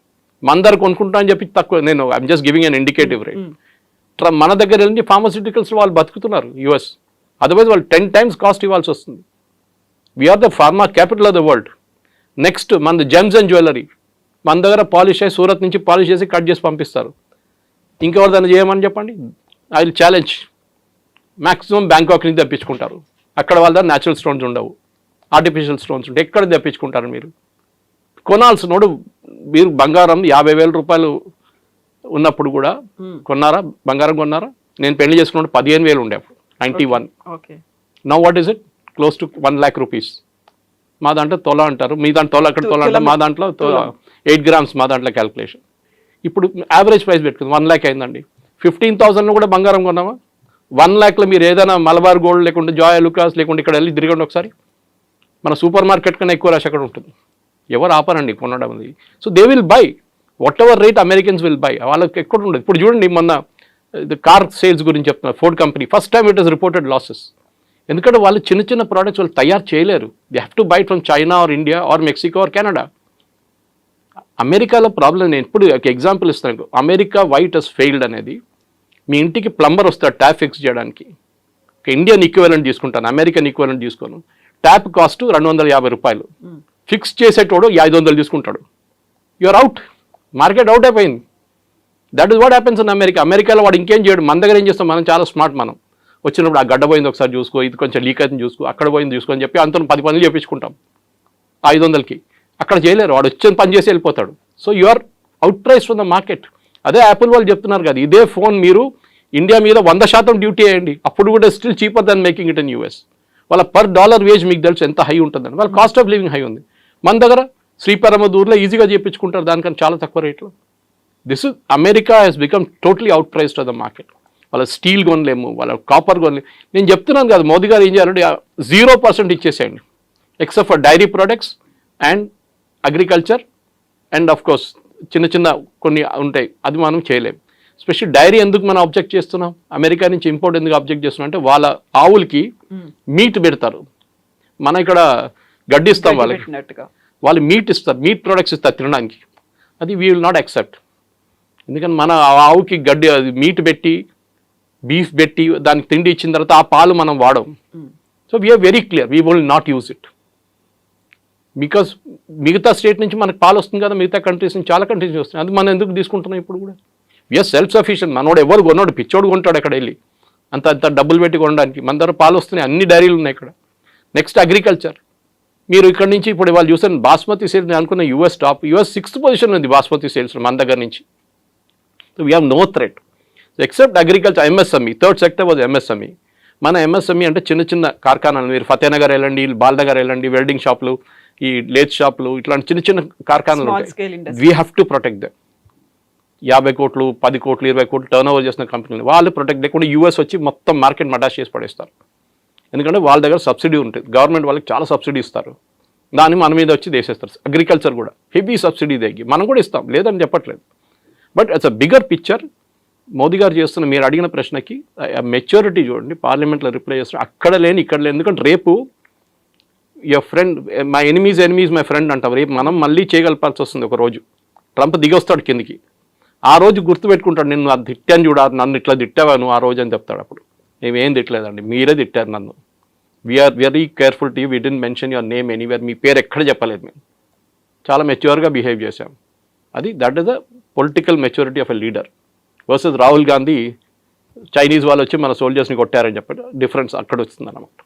మన దగ్గర కొనుక్కుంటా అని చెప్పి తక్కువ. నేను I'm just giving an indicative rate. మన దగ్గర వెళ్ళి ఫార్మస్యూటికల్స్ వాళ్ళు బతుకుతున్నారు యూఎస్. అదర్వైజ్ వాళ్ళు 10 times కాస్ట్ ఇవ్వాల్సి వస్తుంది. We're the pharma capital of the world. Next మనది జెమ్స్ అండ్ జ్యువెలరీ. మన దగ్గర పాలిష్ అయ్యి సూరత్ నుంచి పాలిష్ చేసి కట్ చేసి పంపిస్తారు. ఇంకెవరు దాన్ని చేయమని చెప్పండి. I will challenge. Maximum Bangkok నుంచి తెప్పించుకుంటారు. అక్కడ వాళ్ళ దగ్గర న్యాచురల్ స్టోన్స్ ఉండవు, ఆర్టిఫిషియల్ స్టోన్స్ ఉంటాయి. ఎక్కడ తెప్పించుకుంటారు మీరు? కొనాల్సినోడు మీరు బంగారం 50,000 రూపాయలు ఉన్నప్పుడు కూడా కొన్నారా? బంగారం కొన్నారా? నేను పెళ్లి చేసుకున్నప్పుడు 15,000 ఉండే అప్పుడు 91. Now what is it? Close to 1 lakh rupees. మా దాంట్లో తొల అంటారు, మీ దాంట్లో తొల, అక్కడ తొల అంటారు, మా దాంట్లో 8 grams మా దాంట్లో క్యాల్కులేషన్. ఇప్పుడు యావరేజ్ ప్రైస్ పెట్టుకుంది 1 lakh అయిందండి. 15,000 కూడా బంగారం కొన్నామా? 1 lakhలో మీరు ఏదైనా మలబార్ గోల్డ్ లేకుంటే జాయ్ లుకాస్ లేకుంటే ఇక్కడ వెళ్ళి తిరగండి ఒకసారి. మన సూపర్ మార్కెట్ కన్నా ఎక్కువ రష్ అక్కడ ఉంటుంది. ఎవరు ఆపరండి కొనడం అది. So they will buy what ever rate Americans will buy. వాళ్ళకి ఎక్కడ ఉండదు. ఇప్పుడు చూడండి, మొన్న కార్ సేల్స్ గురించి చెప్తున్నారు. Ford company first time it is reported losses. ఎందుకంటే వాళ్ళు చిన్న చిన్న ప్రోడక్ట్స్ వాళ్ళు తయారు చేయలేరు. They have to buy from China or India or Mexico or Canada. అమెరికాలో ప్రాబ్లం, నేను ఇప్పుడు ఒక ఎగ్జాంపుల్ ఇస్తాను. అమెరికా వైట్ హస్ ఫెయిల్డ్ అనేది, మీ ఇంటికి ప్లంబర్ వస్తాడు ట్యాప్ ఫిక్స్ చేయడానికి. ఇండియన్ ఈక్వలెంట్ తీసుకుంటాను, అమెరికన్ ఈక్వలెంట్ తీసుకోను. ట్యాప్ కాస్ట్ 250 రూపాయలు. ఫిక్స్ చేసేటోడు 500 తీసుకుంటాడు. You're out. మార్కెట్ అవుట్ అయిపోయింది. That is what happens in America. అమెరికాలో వాడు ఇంకేం చేయడు. మన దగ్గర ఏం చేస్తాం, మనం చాలా స్మార్ట్. మనం వచ్చినప్పుడు ఆ గడ్డ పోయింది ఒకసారి చూసుకో, ఇది కొంచెం లీక్ అవుతుంది చూసుకో, అక్కడ పోయింది చూసుకో అని చెప్పి అంత 10 పనులు చేయించుకుంటాం 500కి. అక్కడ చేయలేరు, వాడు వచ్చిన పని చేసి వెళ్ళిపోతాడు. So you are out price from the market. అదే యాపిల్ వాళ్ళు చెప్తున్నారు కదా, ఇదే ఫోన్ మీరు ఇండియా మీద 100% డ్యూటీ వేయండి, అప్పుడు కూడా still cheaper than making it in US. వాళ్ళ $1 వేజ్ మీకు తెలుసు ఎంత హై ఉంటుందని. వాళ్ళ కాస్ట్ ఆఫ్ లివింగ్ హై ఉంది. మన దగ్గర శ్రీపరమదూర్లో ఈజీగా చేయించుకుంటారు దానికన్నా చాలా తక్కువ రేట్లో. This is America has become totally out priced of the market. వాళ్ళ స్టీల్ కొనలేము, వాళ్ళ కాపర్ కొనలేము. నేను చెప్తున్నాను కదా, మోదీ గారు ఏం చేయాలంటే 0% ఇచ్చేసేయండి, except for dairy products and agriculture and of course చిన్న చిన్న కొన్ని ఉంటాయి, అది మనం చేయలేము. స్పెషల్ డైరీ ఎందుకు మనం అబ్జెక్ట్ చేస్తున్నాం, అమెరికా నుంచి ఇంపోర్ట్ ఎందుకు అబ్జెక్ట్ చేస్తున్నాం అంటే వాళ్ళ ఆవులకి మీట్ పెడతారు, మన ఇక్కడ గడ్డి ఇస్తాం వాళ్ళకి, వాళ్ళు మీట్ ఇస్తారు, మీట్ ప్రొడక్ట్స్ ఇస్తారు తినడానికి. అది వీ విల్ నాట్ యాక్సెప్ట్. ఎందుకంటే మన ఆవుకి గడ్డి అది మీట్ పెట్టి బీఫ్ పెట్టి దానికి తిండి ఇచ్చిన తర్వాత ఆ పాలు మనం వాడం. So we are very clear, we will not use it. Because మిగతా స్టేట్ నుంచి మనకు పాలు వస్తుంది కదా, మిగతా కంట్రీస్ నుంచి చాలా కంట్రీస్ వస్తుంది, అది మనం ఎందుకు తీసుకుంటున్నాం ఇప్పుడు కూడా. We are self sufficient. మనోడు ఎవరు కొన్నాడు, పిచ్చోడు కొంటాడు అక్కడ వెళ్ళి అంత డబ్బులు పెట్టి కొనడానికి. మన దగ్గర పాలు వస్తున్నాయి, అన్ని డైరీలు ఉన్నాయి ఇక్కడ. Next agriculture. మీరు ఇక్కడ నుంచి ఇప్పుడు వాళ్ళు చూసాను బాస్మతి సేల్స్, నేను అనుకున్న US top, US 6th position ఉంది బాస్మతి సేల్స్ మన దగ్గర నుంచి. So we have no threat except agriculture. MSME, third sector was MSME. మన ఎంఎస్ఎంఈ అంటే చిన్న చిన్న కార్ఖానాలు. మీరు ఫతేనగర్ వెళ్ళండి, బాల్నగర్ వెళ్ళండి, వెల్డింగ్ షాపులు, ఈ లేత్ షాపులు, ఇట్లాంటి చిన్న చిన్న కార్ఖానాలు ఉంటాయి. We have to protect them. 50 కోట్లు 10 కోట్లు 20 కోట్లు టర్న్ ఓవర్ చేసిన కంపెనీలు వాళ్ళు ప్రొటెక్ట్ లేకుండా యూఎస్ వచ్చి మొత్తం మార్కెట్ మటాష్ చేసి పడేస్తారు. ఎందుకంటే వాళ్ళ దగ్గర సబ్సిడీ ఉంటుంది, గవర్నమెంట్ వాళ్ళకి చాలా సబ్సిడీ ఇస్తారు, దాన్ని మన మీద వచ్చి వేసేస్తారు. అగ్రికల్చర్ కూడా హెవీ సబ్సిడీ దగ్గర మనం కూడా ఇస్తాం, లేదని చెప్పట్లేదు. But it's a bigger picture. Modi గారు చేస్తున్న మీరు అడిగిన ప్రశ్నకి మెచ్యూరిటీ చూడండి, పార్లమెంట్లో రిప్లై చేస్తున్నారు. అక్కడ లేని ఇక్కడ లేని. ఎందుకంటే రేపు your friend my enemies my friend అంటాం. రేపు మనం మళ్ళీ చేయగలపాల్సి వస్తుంది. ఒక రోజు ట్రంప్ దిగొస్తాడు కిందికి, ఆ రోజు గుర్తుపెట్టుకుంటాడు, నేను అది తిట్టాను చూడ, నన్ను ఇట్లా తిట్టావాను ఆ రోజు అని చెప్తాడు. అప్పుడు మేమేం తిట్టలేదండి, మీరే తిట్టారు నన్ను. We are very careful to you, we didn't mention your name anywhere. మీ పేరు ఎక్కడ చెప్పలేదు, మేము చాలా మెచ్యూర్గా బిహేవ్ చేశాం. అది that is the political maturity of a leader versus Rahul Gandhi Chinese వాళ్ళు వచ్చి మన సోల్జర్స్ని కొట్టారని చెప్పి డిఫరెన్స్ అక్కడ వస్తుంది అన్నమాట.